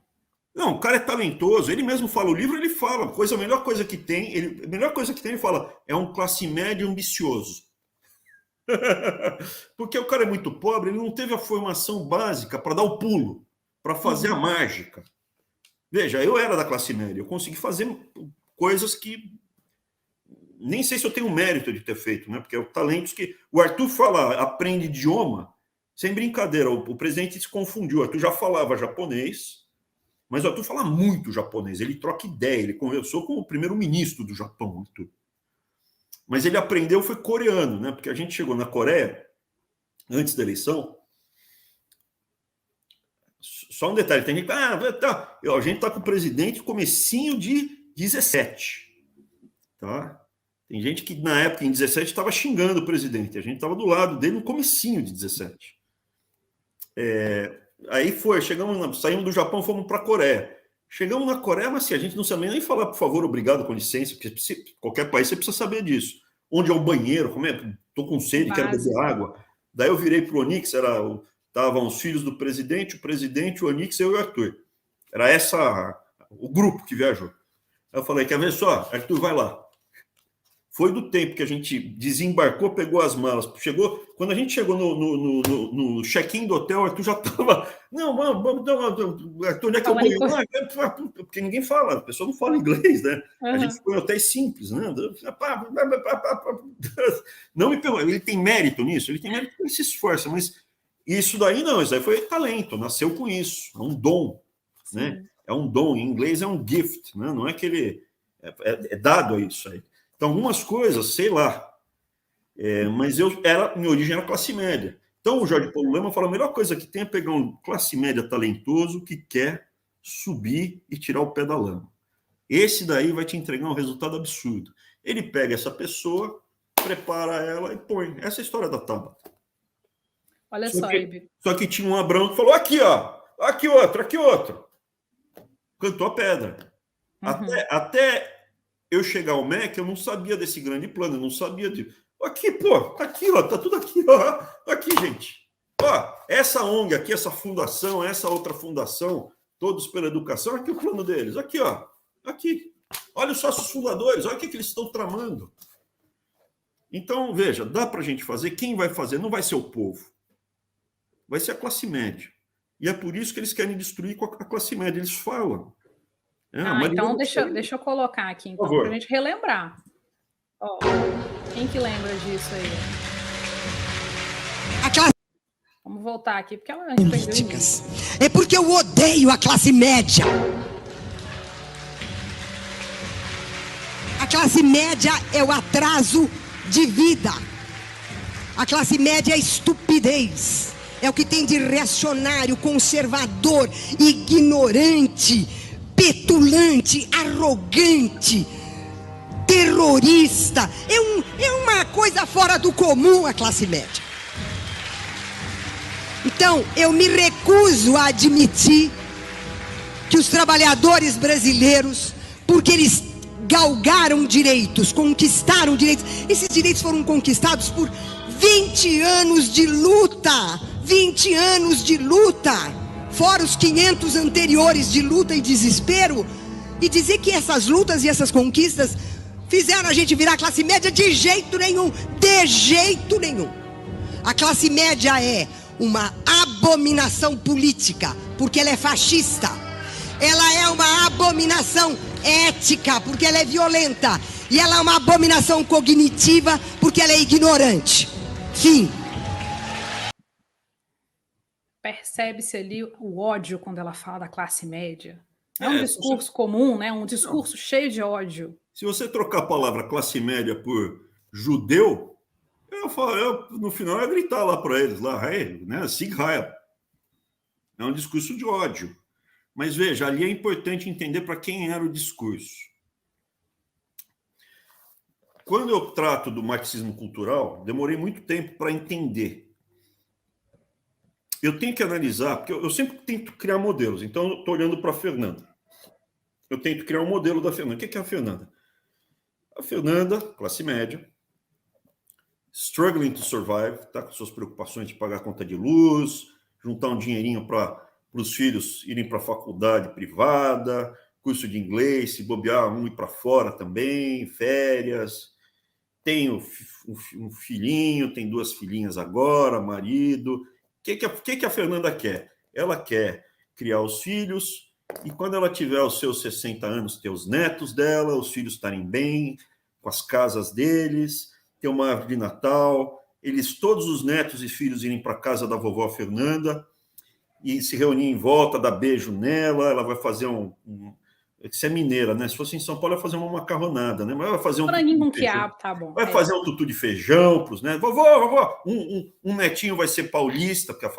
Não, o cara é talentoso. Ele mesmo fala, o livro ele fala, a melhor coisa que tem, ele fala, é um classe média ambicioso. Porque o cara é muito pobre, ele não teve a formação básica para dar o pulo, para fazer a mágica. Veja, eu era da classe média, eu consegui fazer coisas que nem sei se eu tenho mérito de ter feito, né? Porque é o talento que... O Arthur fala, aprende idioma, sem brincadeira, o presidente se confundiu. O Arthur já falava japonês, mas o Arthur fala muito japonês, ele troca ideia, ele conversou com o primeiro-ministro do Japão, Arthur. Mas ele aprendeu, foi coreano, né? Porque a gente chegou na Coreia, antes da eleição. Só um detalhe, tem gente a gente está com o presidente comecinho de 17, tá? Tem gente que na época, em 17, estava xingando o presidente, a gente estava do lado dele no comecinho de 17. Aí saímos do Japão, fomos para a Coreia. Chegamos na Coreia, mas assim, a gente não sabia nem falar, por favor, obrigado, com licença, porque qualquer país você precisa saber disso. Onde é o banheiro, como é? Estou com sede, quero beber água. Daí eu virei para o Onix, estavam os filhos do presidente, o Onix, eu e o Arthur. Era o grupo que viajou. Aí eu falei, quer ver só? Arthur, vai lá. Foi do tempo que a gente desembarcou, pegou as malas, quando a gente chegou no check-in do hotel, o Arthur já estava... Não, vamos, Arthur, onde é que eu vou? Porque ninguém fala, a pessoa não fala inglês, né? Uhum. A gente ficou em hotéis simples, né? Não me pergunte, ele tem mérito nisso? Ele tem mérito porque ele se esforça, mas isso daí não, isso daí foi talento, nasceu com isso, é um dom, né? É um dom, em inglês é um gift, né? Não é que ele... É dado a isso aí. Então, algumas coisas, sei lá, mas minha origem era classe média. Então, o Jorge Paulo Lemann fala, a melhor coisa que tem é pegar um classe média talentoso que quer subir e tirar o pé da lama. Esse daí vai te entregar um resultado absurdo. Ele pega essa pessoa, prepara ela e põe. Essa é a história da Tabata. Olha só, Ibe. Só que tinha um Abrão que falou, aqui, ó, aqui outro. Cantou a pedra. Uhum. Até eu chegar ao MEC, eu não sabia desse grande plano, eu não sabia de... Aqui, pô, tá aqui, ó, tá tudo aqui, ó. Aqui, gente. Ó, essa ONG aqui, essa fundação, essa outra fundação, todos pela educação, aqui o plano deles. Aqui, ó. Aqui. Olha os sócios fundadores, olha o que eles estão tramando. Então, veja, dá pra gente fazer. Quem vai fazer? Não vai ser o povo. Vai ser a classe média. E é por isso que eles querem destruir a classe média. Eles falam. Então deixa eu colocar aqui, então, para a gente relembrar. Ó, quem que lembra disso aí? Vamos voltar aqui, porque a gente políticas. É porque eu odeio a classe média. A classe média é o atraso de vida. A classe média é a estupidez. É o que tem de reacionário, conservador, ignorante, petulante, arrogante, terrorista. É uma coisa fora do comum a classe média. Então, eu me recuso a admitir que os trabalhadores brasileiros, porque eles galgaram direitos, conquistaram direitos, esses direitos foram conquistados por 20 anos de luta, 20 anos de luta, fora os 500 anteriores de luta e desespero, e dizer que essas lutas e essas conquistas Fizeram a gente virar classe média de jeito nenhum. De jeito nenhum. A classe média é uma abominação política, porque ela é fascista. Ela é uma abominação ética, porque ela é violenta. E ela é uma abominação cognitiva, porque ela é ignorante. Fim. Percebe-se ali o ódio quando ela fala da classe média. É um discurso comum, né? Um discurso cheio de ódio. Se você trocar a palavra classe média por judeu, no final eu ia gritar lá para eles, lá, né? Sieg Heil. É um discurso de ódio. Mas veja, ali é importante entender para quem era o discurso. Quando eu trato do marxismo cultural, demorei muito tempo para entender. Eu tenho que analisar, porque eu sempre tento criar modelos. Então, eu estou olhando para a Fernanda. Eu tento criar um modelo da Fernanda. O que é a Fernanda? A Fernanda, classe média, struggling to survive, está com suas preocupações de pagar a conta de luz, juntar um dinheirinho para os filhos irem para a faculdade privada, curso de inglês, se bobear, um ir para fora também, férias. Tem um filhinho, tem 2 filhinhas agora, marido. O que a Fernanda quer? Ela quer criar os filhos e quando ela tiver os seus 60 anos, ter os netos dela, os filhos estarem bem, com as casas deles, ter uma árvore de Natal, todos os netos e filhos irem para a casa da vovó Fernanda e se reunir em volta, dar beijo nela, ela vai fazer Isso é mineira, né? Se fosse em São Paulo, vai fazer uma macarronada, né? Mas vai fazer franguinho com quiabo, tá bom. Vai fazer um tutu de feijão para os netos. Vovó, um netinho vai ser paulista, porque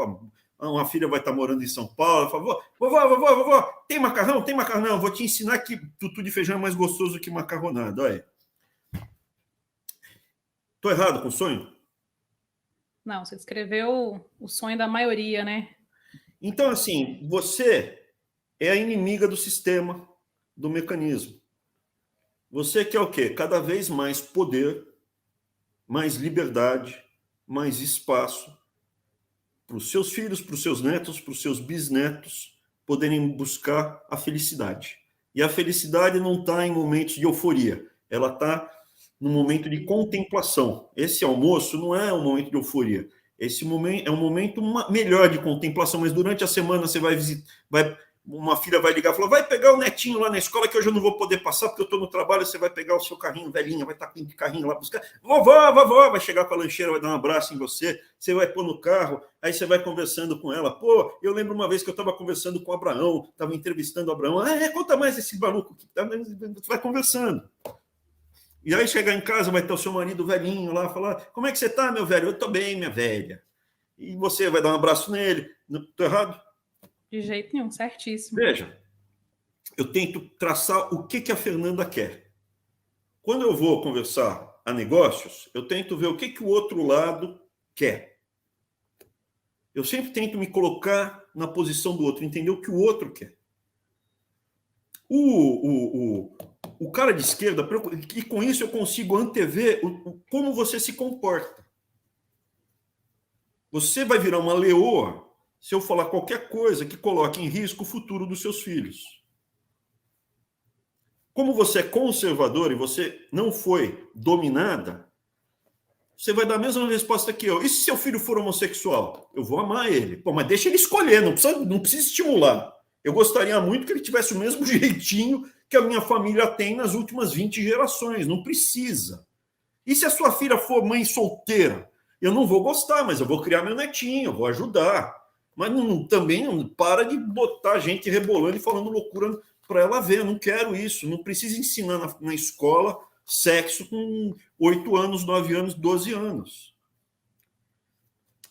uma filha vai estar morando em São Paulo. Fala, vovó, tem macarrão? Tem macarrão? Não, vou te ensinar que tutu de feijão é mais gostoso que macarronada. Olha. Estou errado com o sonho? Não, você descreveu o sonho da maioria, né? Então, assim, você é a inimiga do sistema, do mecanismo. Você quer o quê? Cada vez mais poder, mais liberdade, mais espaço para os seus filhos, para os seus netos, para os seus bisnetos poderem buscar a felicidade. E a felicidade não está em momentos de euforia, ela está no momento de contemplação. Esse almoço não é um momento de euforia, esse momento é um momento melhor de contemplação, mas durante a semana você vai visitar, uma filha vai ligar e falar, vai pegar o netinho lá na escola que hoje eu não vou poder passar porque eu estou no trabalho, você vai pegar o seu carrinho velhinha, vai estar com o carrinho lá buscar, vovó, vai chegar com a lancheira, vai dar um abraço em você, você vai pôr no carro, aí você vai conversando com ela, pô, eu lembro uma vez que eu estava conversando com o Abraão, estava entrevistando o Abraão, conta mais esse maluco, você vai conversando. E aí chegar em casa, vai ter o seu marido velhinho lá, falar, como é que você está, meu velho? Eu estou bem, minha velha. E você vai dar um abraço nele, estou errado? De jeito nenhum, certíssimo. Veja, eu tento traçar o que a Fernanda quer. Quando eu vou conversar a negócios, eu tento ver o que o outro lado quer. Eu sempre tento me colocar na posição do outro, entender o que o outro quer. O cara de esquerda, e com isso eu consigo antever como você se comporta. Você vai virar uma leoa se eu falar qualquer coisa que coloque em risco o futuro dos seus filhos. Como você é conservador e você não foi dominada, você vai dar a mesma resposta que eu. E se seu filho for homossexual? Eu vou amar ele. Pô, mas deixa ele escolher, não precisa estimular. Eu gostaria muito que ele tivesse o mesmo jeitinho que a minha família tem nas últimas 20 gerações. Não precisa. E se a sua filha for mãe solteira? Eu não vou gostar, mas eu vou criar meu netinho, eu vou ajudar. Mas também não para de botar gente rebolando e falando loucura para ela ver. Eu não quero isso. Não precisa ensinar na escola sexo com 8 anos, 9 anos, 12 anos.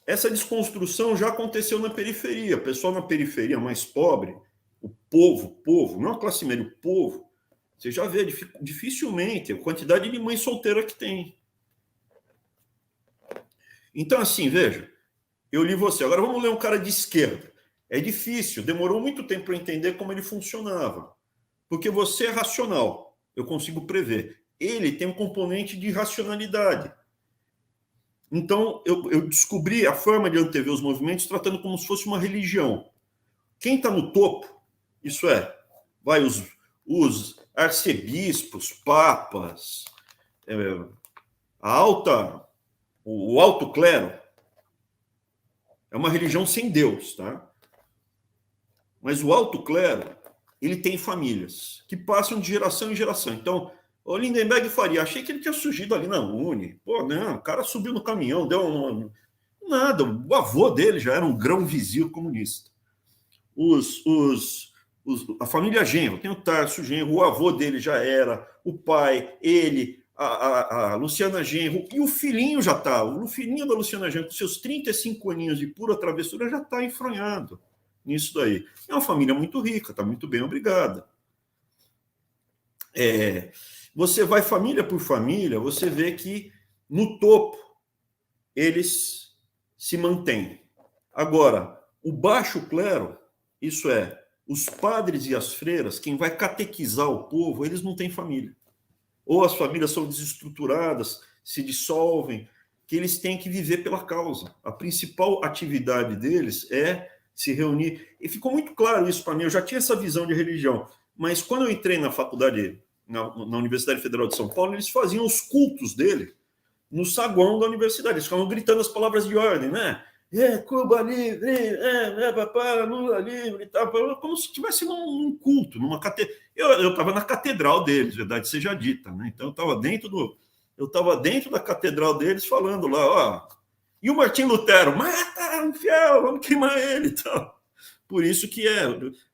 Essa desconstrução já aconteceu na periferia. O pessoal na periferia mais pobre, o povo, não a classe média, o povo, você já vê dificilmente a quantidade de mãe solteira que tem. Então, assim, veja, eu li você. Agora vamos ler um cara de esquerda. É difícil, demorou muito tempo para entender como ele funcionava. Porque você é racional, eu consigo prever. Ele tem um componente de racionalidade. Então, eu descobri a forma de antever os movimentos tratando como se fosse uma religião. Quem está no topo, isso é, vai arcebispos, papas, o alto clero. É uma religião sem Deus, tá? Mas o alto clero, ele tem famílias que passam de geração em geração. Então, o Lindenberg Faria, achei que ele tinha surgido ali na Uni. Pô, não, o cara subiu no caminhão, deu nada. O avô dele já era um grão-vizir comunista. A família Genro, tem o Tarso Genro, o avô dele já era, o pai, ele, a Luciana Genro, e o filhinho já está, o filhinho da Luciana Genro, com seus 35 aninhos de pura travessura, já está enfronhado nisso daí. É uma família muito rica, está muito bem, obrigada. Você vai família por família, você vê que no topo eles se mantêm. Agora, o baixo clero, isso é, os padres e as freiras, quem vai catequizar o povo, eles não têm família. Ou as famílias são desestruturadas, se dissolvem, que eles têm que viver pela causa. A principal atividade deles é se reunir. E ficou muito claro isso para mim, eu já tinha essa visão de religião, mas quando eu entrei na faculdade, na Universidade Federal de São Paulo, eles faziam os cultos dele no saguão da universidade, eles ficavam gritando as palavras de ordem, né? Cuba livre, papá, Lula livre, tá, como se estivesse num culto, numa catedral. Eu estava na catedral deles, verdade seja dita, né? Então eu estava dentro da catedral deles falando lá, ó, e o Martim Lutero, mata um fiel, vamos queimar ele, então. Por isso que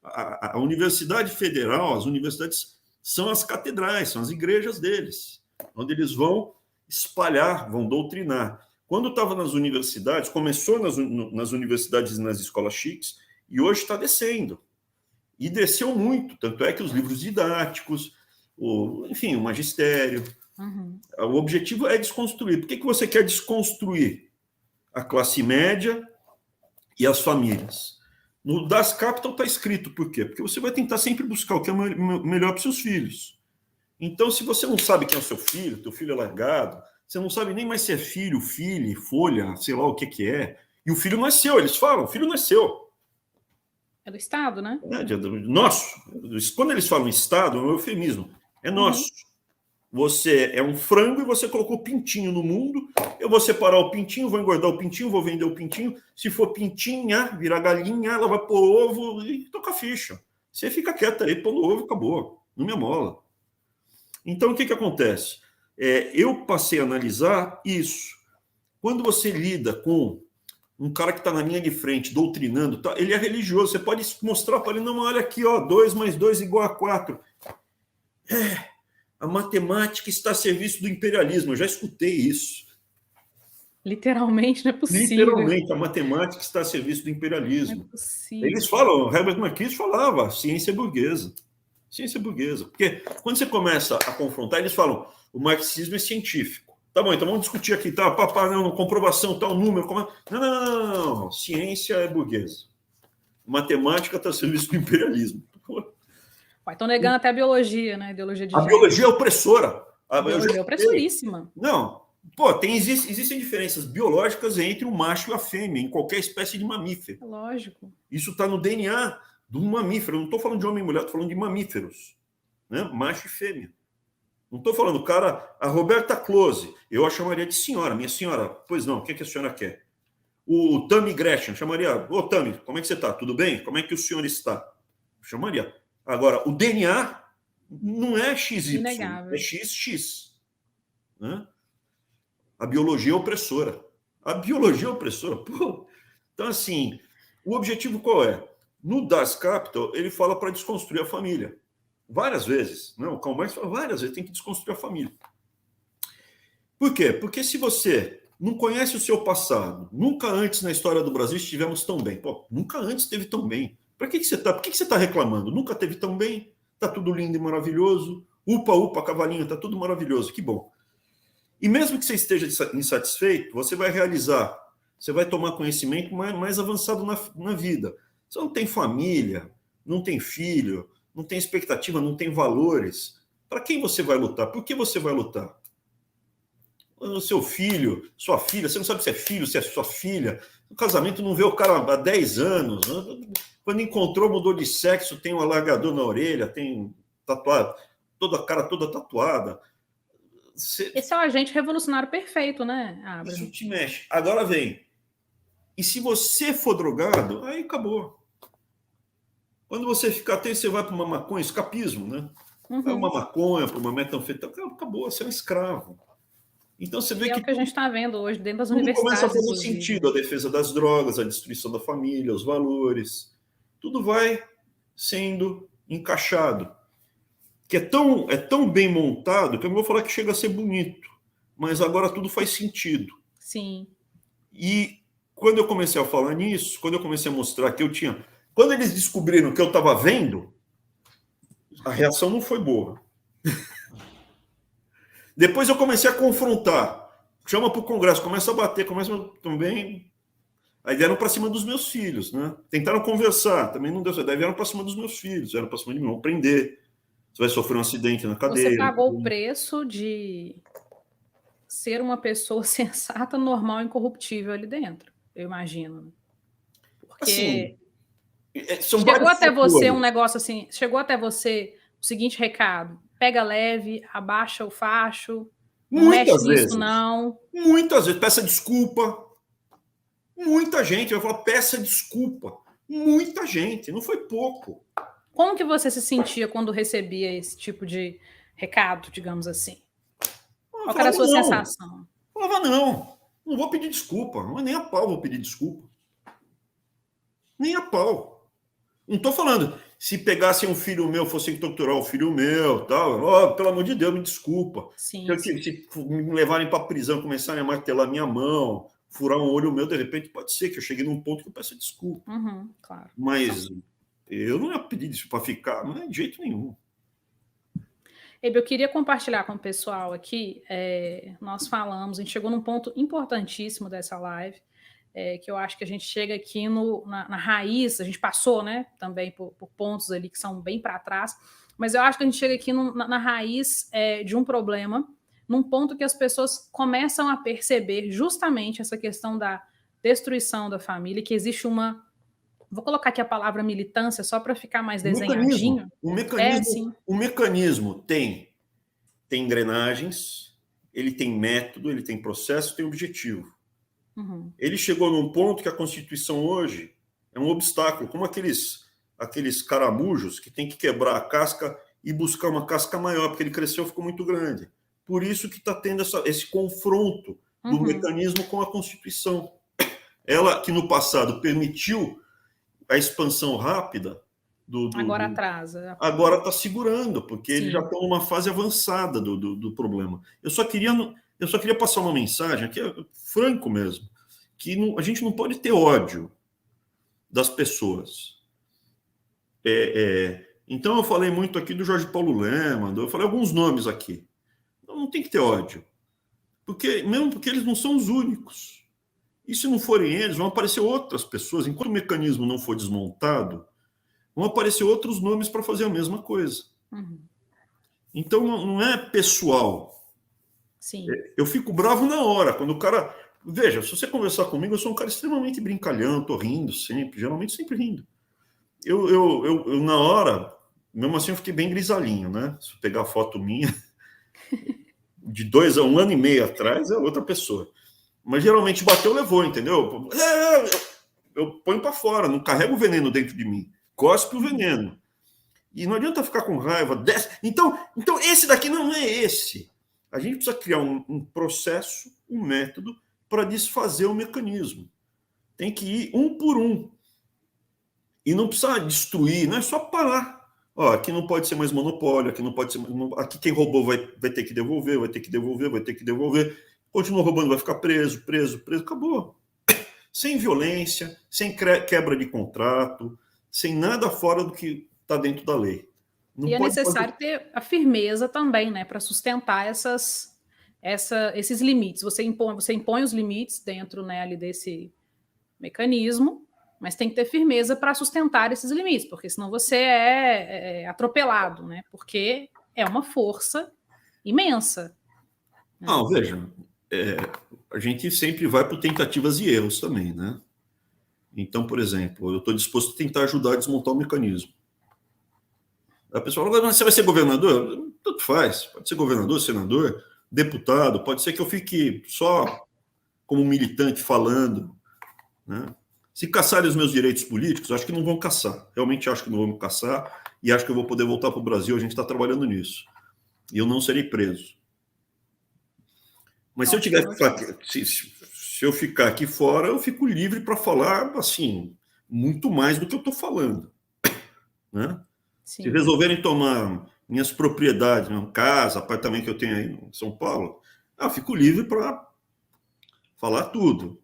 a Universidade Federal, as universidades são as catedrais, são as igrejas deles, onde eles vão espalhar, vão doutrinar. Quando estava nas universidades, começou nas universidades e nas escolas chiques, e hoje está descendo. E desceu muito, tanto é que os livros didáticos, enfim, o magistério. Uhum. O objetivo é desconstruir. Por que você quer desconstruir a classe média e as famílias? No Das Kapital está escrito por quê? Porque você vai tentar sempre buscar o que é melhor para os seus filhos. Então, se você não sabe quem é o seu filho, teu filho é largado, você não sabe nem mais se é filho, filha, folha, sei lá o que é. E o filho não é seu, eles falam, o filho não é seu. É do Estado, né? Nosso. Quando eles falam Estado, é um eufemismo. É nosso. Uhum. Você é um frango e você colocou pintinho no mundo. Eu vou separar o pintinho, vou engordar o pintinho, vou vender o pintinho. Se for pintinha, virar galinha, ela vai pôr ovo e toca ficha. Você fica quieto aí, pôr no ovo e acabou. Não me amola. Então, o que acontece? Eu passei a analisar isso. Quando você lida com um cara que está na linha de frente, doutrinando, tá, ele é religioso, você pode mostrar para ele, não, olha aqui, ó, 2 mais 2 igual a 4. A matemática está a serviço do imperialismo, eu já escutei isso. Literalmente, não é possível. Literalmente, a matemática está a serviço do imperialismo. Não é possível. Eles falam, Herbert Marcuse falava, ciência burguesa. Ciência burguesa. Porque quando você começa a confrontar, eles falam, o marxismo é científico. Tá bom, então vamos discutir aqui, tá? Não, comprovação, tal número. Não. Ciência é burguesa. Matemática está a serviço do imperialismo. Estão negando até a biologia, né? Ideologia de a biologia é opressora. A biologia é opressoríssima. Não. Existem diferenças biológicas entre o macho e a fêmea, em qualquer espécie de mamífero. Lógico. Isso está no DNA do mamífero. Eu não estou falando de homem e mulher, estou falando de mamíferos. Né? Macho e fêmea. Não estou falando, cara, a Roberta Close, eu a chamaria de senhora. Minha senhora, pois não, o que a senhora quer? O Tammy Gresham, chamaria, ô Tammy, como é que você está? Tudo bem? Como é que o senhor está? Chamaria. Agora, o DNA não é XY, inegável. É XX. Né? A biologia é opressora. A biologia é opressora. Pô. Então, assim, o objetivo qual é? No Das Kapital, ele fala para desconstruir a família. Várias vezes. Não, o Karl Marx fala várias vezes, tem que desconstruir a família. Por quê? Porque se você não conhece o seu passado, nunca antes na história do Brasil estivemos tão bem. Pô, nunca antes esteve tão bem. Por que você está reclamando? Nunca teve tão bem? Está tudo lindo e maravilhoso. Upa, cavalinho, está tudo maravilhoso. Que bom. E mesmo que você esteja insatisfeito, você vai realizar, você vai tomar conhecimento mais avançado na vida. Você não tem família, não tem filho, não tem expectativa, não tem valores. Para quem você vai lutar? Por que você vai lutar? O seu filho, sua filha, você não sabe se é filho, se é sua filha. No casamento não vê o cara há 10 anos. Quando encontrou, mudou de sexo, tem um alargador na orelha, tem tatuado. toda a cara toda tatuada. Esse é o agente revolucionário perfeito, né, Abraham? Isso te mexe. Agora vem. E se você for drogado, aí acabou. Quando você ficar até, você vai para uma maconha, escapismo, né? Vai uma maconha, para uma metanfetamina, acabou, você é um escravo. Então você vê que é o que a gente está vendo hoje dentro das universidades. Começa a fazer sentido a defesa das drogas, a destruição da família, os valores. Tudo vai sendo encaixado. Que é tão bem montado que eu não vou falar que chega a ser bonito, mas agora tudo faz sentido. Sim. E quando eu comecei a falar nisso, quando eu comecei a mostrar que eu tinha... Quando eles descobriram que eu estava vendo, a reação não foi boa. Depois eu comecei a confrontar. Chama para o Congresso, começa a bater, começa também... Aí vieram para cima dos meus filhos, né? Tentaram conversar, também não deu certo. Aí vieram para cima dos meus filhos, vieram para cima de mim, vão prender. Você vai sofrer um acidente na cadeia. Você pagou o preço de ser uma pessoa sensata, normal e incorruptível ali dentro, eu imagino. Porque assim, chegou até você um negócio assim, chegou até você o seguinte recado: pega leve, abaixa o facho, não mexe nisso não. Muitas vezes, peça desculpa. Muita gente vai falar, peça desculpa. Muita gente, não foi pouco. Como que você se sentia quando recebia esse tipo de recado, digamos assim? Qual era a sua sensação? Falava, não vou pedir desculpa, mas nem a pau vou pedir desculpa. Nem a pau. Não estou falando, se pegassem um filho meu, fossem torturar o filho meu, tal, pelo amor de Deus, me desculpa. Sim, se me levarem para a prisão, começarem a martelar minha mão, furar um olho meu, de repente pode ser que eu cheguei num ponto que eu peço desculpa. Claro. Mas eu não ia pedir isso para ficar, não é de jeito nenhum. Eu queria compartilhar com o pessoal aqui, nós falamos, a gente chegou num ponto importantíssimo dessa live, que eu acho que a gente chega aqui na raiz, a gente passou, né, também por pontos ali que são bem para trás, mas eu acho que a gente chega aqui na raiz de um problema, num ponto que as pessoas começam a perceber justamente essa questão da destruição da família, que existe uma... Vou colocar aqui a palavra militância só para ficar mais desenhadinho. O mecanismo tem engrenagens, ele tem método, ele tem processo, tem objetivo. Ele chegou num ponto que a Constituição hoje é um obstáculo, como aqueles caramujos que tem que quebrar a casca e buscar uma casca maior, porque ele cresceu e ficou muito grande. Por isso que está tendo esse confronto do mecanismo com a Constituição. Ela, que no passado permitiu a expansão rápida agora atrasa. Agora está segurando, porque eles já estão numa fase avançada do problema. Eu só queria passar uma mensagem, aqui é franco mesmo, que a gente não pode ter ódio das pessoas. Então eu falei muito aqui do Jorge Paulo Lemann, eu falei alguns nomes aqui. Não tem que ter ódio. Mesmo porque eles não são os únicos. E se não forem eles, vão aparecer outras pessoas. Enquanto o mecanismo não for desmontado, vão aparecer outros nomes para fazer a mesma coisa. Então, não é pessoal. Sim. Eu fico bravo na hora, quando o cara... Veja, se você conversar comigo, eu sou um cara extremamente brincalhão, estou rindo sempre, geralmente sempre rindo. Eu na hora, mesmo assim, eu fiquei bem grisalhinho, né? Se eu pegar a foto minha, de 1 ano e meio atrás, é outra pessoa. Mas geralmente bateu, levou, entendeu? Eu ponho para fora, não carrego o veneno dentro de mim. Cospe o veneno. E não adianta ficar com raiva. Então esse daqui não é esse. A gente precisa criar um processo, um método para desfazer o mecanismo. Tem que ir um por um. E não precisa destruir, não é só parar. Aqui não pode ser mais monopólio, aqui não pode ser... Aqui quem roubou vai ter que devolver, vai ter que devolver, vai ter que devolver. Continua roubando, vai ficar preso, acabou. Sem violência, sem quebra de contrato, sem nada fora do que está dentro da lei. Não é necessário ter a firmeza também, né, para sustentar esses limites. Você impõe os limites dentro, né, ali desse mecanismo, mas tem que ter firmeza para sustentar esses limites, porque senão você é atropelado, né, porque é uma força imensa. Não, veja... a gente sempre vai por tentativas e erros também, né? Então, por exemplo, eu estou disposto a tentar ajudar a desmontar o mecanismo. A pessoa fala, mas você vai ser governador? Tanto faz. Pode ser governador, senador, deputado. Pode ser que eu fique só como militante falando, né? Se caçarem os meus direitos políticos, acho que não vão caçar. Realmente acho que não vão caçar e acho que eu vou poder voltar para o Brasil. A gente está trabalhando nisso. E eu não serei preso. Mas se eu tiver que ficar, se eu ficar aqui fora, eu fico livre para falar, assim, muito mais do que eu estou falando, né? Sim. Se resolverem tomar minhas propriedades, minha casa, apartamento que eu tenho aí em São Paulo, eu fico livre para falar tudo.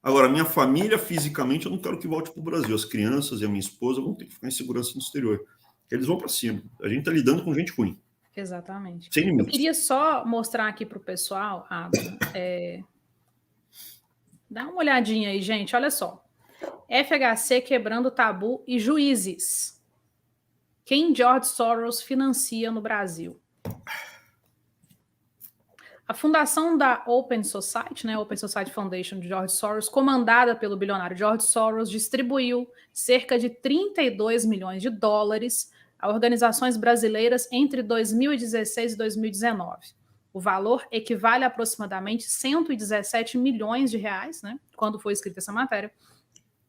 Agora, minha família, fisicamente, eu não quero que volte para o Brasil. As crianças e a minha esposa vão ter que ficar em segurança no exterior. Eles vão para cima. A gente está lidando com gente ruim. Exatamente. Sem limites. Eu queria só mostrar aqui para o pessoal, dá uma olhadinha aí, gente, olha só. FHC quebrando tabu e juízes. Quem George Soros financia no Brasil? A fundação da Open Society, né, Open Society Foundation de George Soros, comandada pelo bilionário George Soros, distribuiu cerca de 32 milhões de dólares a organizações brasileiras entre 2016 e 2019. O valor equivale a aproximadamente 117 milhões de reais, né, quando foi escrita essa matéria,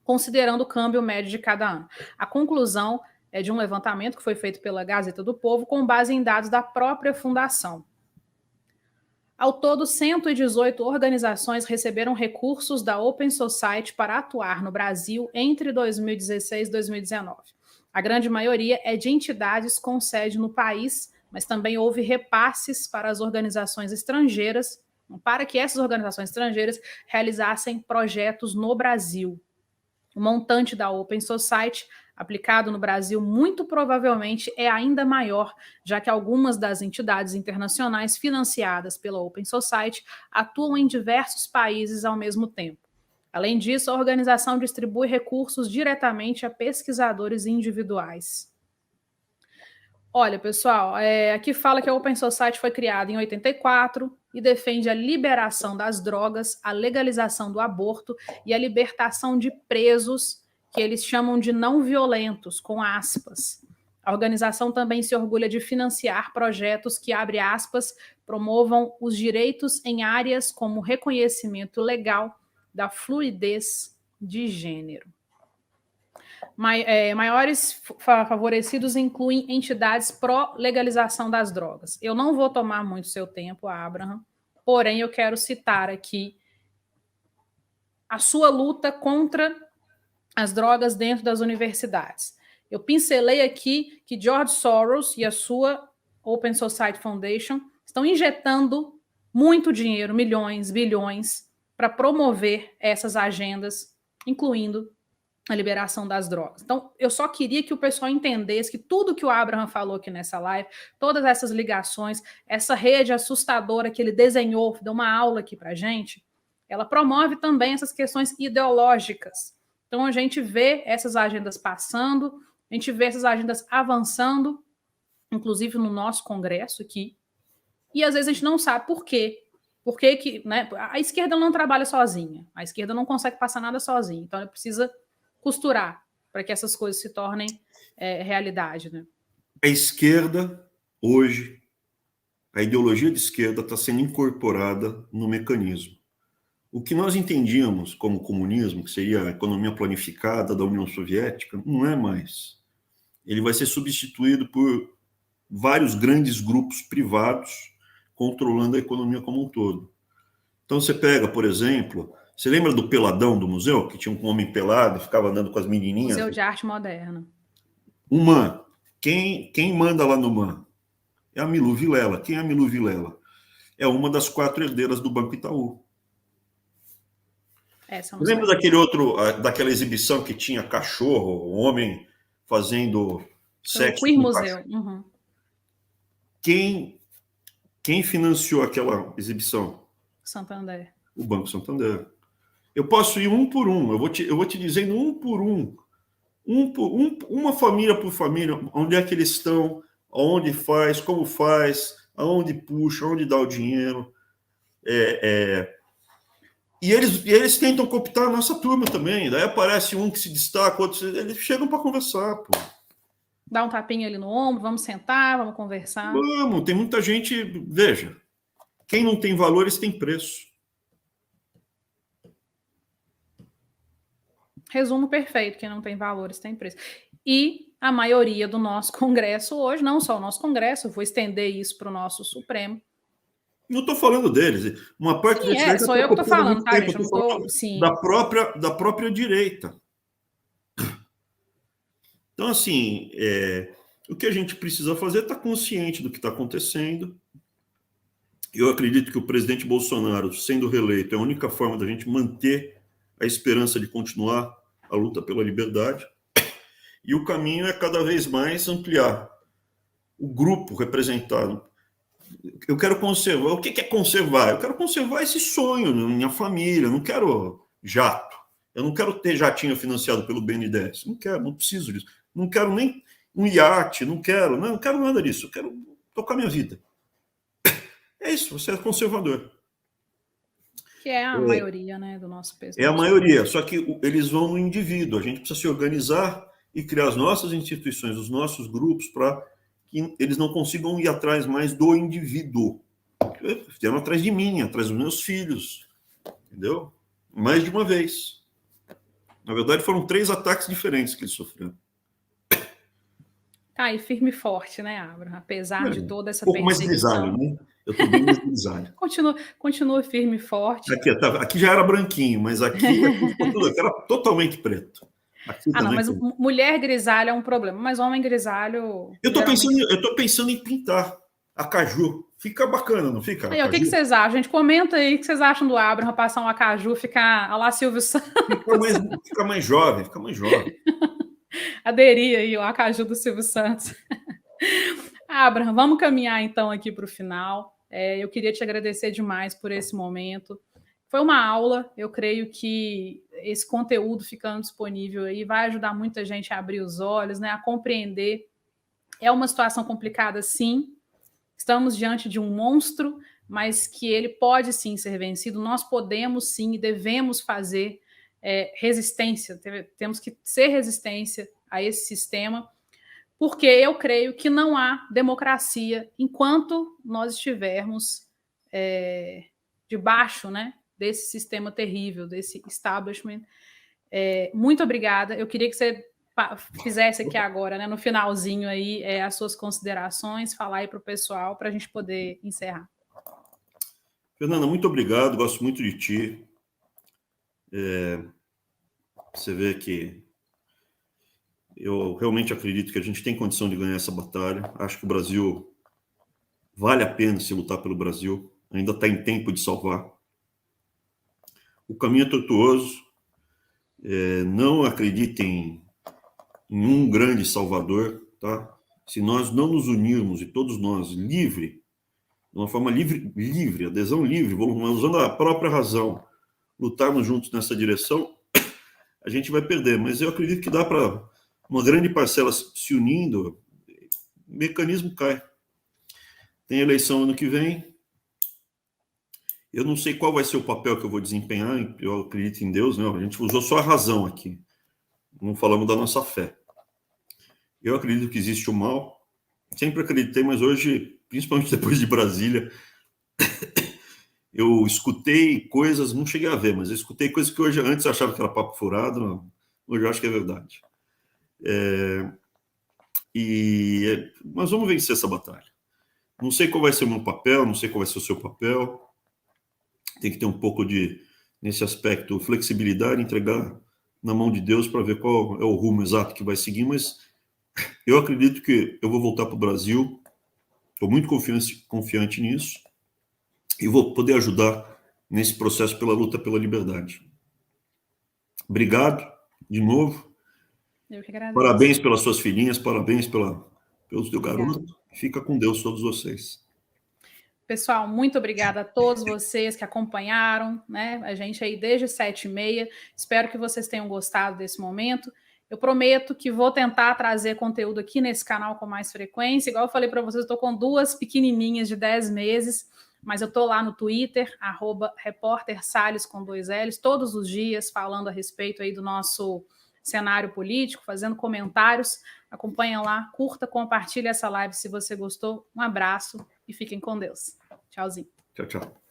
considerando o câmbio médio de cada ano. A conclusão é de um levantamento que foi feito pela Gazeta do Povo com base em dados da própria fundação. Ao todo, 118 organizações receberam recursos da Open Society para atuar no Brasil entre 2016 e 2019. A grande maioria é de entidades com sede no país, mas também houve repasses para as organizações estrangeiras, para que essas organizações estrangeiras realizassem projetos no Brasil. O montante da Open Society aplicado no Brasil muito provavelmente é ainda maior, já que algumas das entidades internacionais financiadas pela Open Society atuam em diversos países ao mesmo tempo. Além disso, a organização distribui recursos diretamente a pesquisadores individuais. Olha, pessoal, aqui fala que a Open Society foi criada em 84 e defende a liberação das drogas, a legalização do aborto e a libertação de presos que eles chamam de não violentos, com aspas. A organização também se orgulha de financiar projetos que, abre aspas, promovam os direitos em áreas como reconhecimento legal da fluidez de gênero. Maiores favorecidos incluem entidades pró-legalização das drogas. Eu não vou tomar muito seu tempo, Abraham, porém eu quero citar aqui a sua luta contra as drogas dentro das universidades. Eu pincelei aqui que George Soros e a sua Open Society Foundation estão injetando muito dinheiro, milhões, bilhões, para promover essas agendas, incluindo a liberação das drogas. Então, eu só queria que o pessoal entendesse que tudo que o Abraham falou aqui nessa live, todas essas ligações, essa rede assustadora que ele desenhou, deu uma aula aqui para a gente, ela promove também essas questões ideológicas. Então, a gente vê essas agendas passando, a gente vê essas agendas avançando, inclusive no nosso Congresso aqui, e às vezes a gente não sabe por quê. Por que, né, a esquerda não trabalha sozinha, a esquerda não consegue passar nada sozinha, então ela precisa costurar para que essas coisas se tornem realidade, né? A esquerda, hoje, a ideologia de esquerda está sendo incorporada no mecanismo. O que nós entendíamos como comunismo, que seria a economia planificada da União Soviética, não é mais. Ele vai ser substituído por vários grandes grupos privados controlando a economia como um todo. Então você pega, por exemplo, você lembra do Peladão do museu, que tinha um homem pelado e ficava andando com as menininhas? Museu de Arte Moderna. O MAN. Quem manda lá no MAN? É a Milu Vilela. Quem é a Milu Vilela? É uma das 4 herdeiras do Banco Itaú. Lembra daquela exibição que tinha cachorro, um homem fazendo sexo? O Queer Museu. Uhum. Quem financiou aquela exibição? Santander. O Banco Santander. Eu posso ir um por um, eu vou te dizendo um por um, uma família por família, onde é que eles estão, aonde faz, como faz, aonde puxa, aonde dá o dinheiro. E eles tentam cooptar a nossa turma também. Daí aparece um que se destaca, outro, eles chegam para conversar, pô. Dá um tapinha ali no ombro, vamos sentar, vamos conversar. Vamos, tem muita gente... Veja, quem não tem valores tem preço. Resumo perfeito, quem não tem valores tem preço. E a maioria do nosso Congresso hoje, não só o nosso Congresso, eu vou estender isso para o nosso Supremo. Não estou falando deles. Uma parte Sim, sou eu que estou falando, tá, gente? Eu não tô... Sim. Da própria direita. Então, assim, o que a gente precisa fazer é estar consciente do que está acontecendo. Eu acredito que o presidente Bolsonaro, sendo reeleito, é a única forma da gente manter a esperança de continuar a luta pela liberdade. E o caminho é cada vez mais ampliar o grupo representado. Eu quero conservar. O que é conservar? Eu quero conservar esse sonho na minha família. Eu não quero jato. Eu não quero ter jatinho financiado pelo BNDES. Não quero, não preciso disso. Não quero nem um iate. Não quero nada disso. Eu quero tocar minha vida. É isso, você é conservador. Que é a maioria, né, do nosso peso. É a maioria, só que eles vão no indivíduo. A gente precisa se organizar e criar as nossas instituições, os nossos grupos, para que eles não consigam ir atrás mais do indivíduo. Vieram atrás de mim, atrás dos meus filhos. Entendeu? Mais de uma vez. Na verdade, foram 3 ataques diferentes que eles sofreram. Tá aí, firme e forte, né, Abraham? Apesar de toda essa perseguição. Mais grisalho, né? Eu estou bem mais grisalho. Continua firme e forte. Aqui já era branquinho, mas aqui era totalmente preto. Aqui não, mas mulher grisalha é um problema, mas homem grisalho... Eu tô pensando em pintar acaju. Fica bacana, não fica? Aí, o que vocês acham? Gente, comenta aí o que vocês acham do Abraham passar um acaju, ficar a lá Silvio Santos. Fica mais jovem. Aderir aí o acaju do Silvio Santos. Abraham, vamos caminhar então aqui para o final. Eu queria te agradecer demais por esse momento. Foi uma aula, eu creio que esse conteúdo ficando disponível aí vai ajudar muita gente a abrir os olhos, né, a compreender. É uma situação complicada, sim. Estamos diante de um monstro, mas que ele pode sim ser vencido. Nós podemos sim e devemos fazer resistência. Temos que ser resistência a esse sistema, porque eu creio que não há democracia enquanto nós estivermos debaixo, né, desse sistema terrível, desse establishment. Muito obrigada. Eu queria que você fizesse aqui agora, né, no finalzinho aí, as suas considerações, falar aí para o pessoal, para a gente poder encerrar. Fernanda, muito obrigado, gosto muito de ti. Você vê que eu realmente acredito que a gente tem condição de ganhar essa batalha. Acho que o Brasil vale a pena se lutar pelo Brasil. Ainda está em tempo de salvar. O caminho é tortuoso. Não acreditem em um grande salvador, tá? Se nós não nos unirmos, e todos nós, de uma forma livre, adesão livre, usando a própria razão, lutarmos juntos nessa direção, a gente vai perder. Mas eu acredito que dá para uma grande parcela se unindo, o mecanismo cai. Tem eleição ano que vem. Eu não sei qual vai ser o papel que eu vou desempenhar, eu acredito em Deus, né? A gente usou só a razão aqui, não falamos da nossa fé. Eu acredito que existe o mal, sempre acreditei, mas hoje, principalmente depois de Brasília, eu escutei coisas, não cheguei a ver, mas eu escutei coisas que hoje, antes eu achava que era papo furado, hoje eu acho que é verdade. Mas vamos vencer essa batalha. Não sei qual vai ser o meu papel, não sei qual vai ser o seu papel. Tem que ter um pouco de, nesse aspecto, flexibilidade, entregar na mão de Deus para ver qual é o rumo exato que vai seguir, mas eu acredito que eu vou voltar para o Brasil, estou muito confiante nisso, e vou poder ajudar nesse processo pela luta pela liberdade. Obrigado, de novo. Eu que agradeço. Parabéns pelas suas filhinhas, parabéns pelo seu garoto. Fica com Deus, todos vocês. Pessoal, muito obrigada a todos vocês que acompanharam, né, a gente aí desde 7h30. Espero que vocês tenham gostado desse momento. Eu prometo que vou tentar trazer conteúdo aqui nesse canal com mais frequência. Igual eu falei para vocês, eu estou com 2 pequenininhas de 10 meses, mas eu estou lá no Twitter, @repórtersalles com 2 L's, todos os dias falando a respeito aí do nosso cenário político, fazendo comentários. Acompanha lá, curta, compartilha essa live se você gostou. Um abraço e fiquem com Deus. Tchauzinho. Tchau, tchau.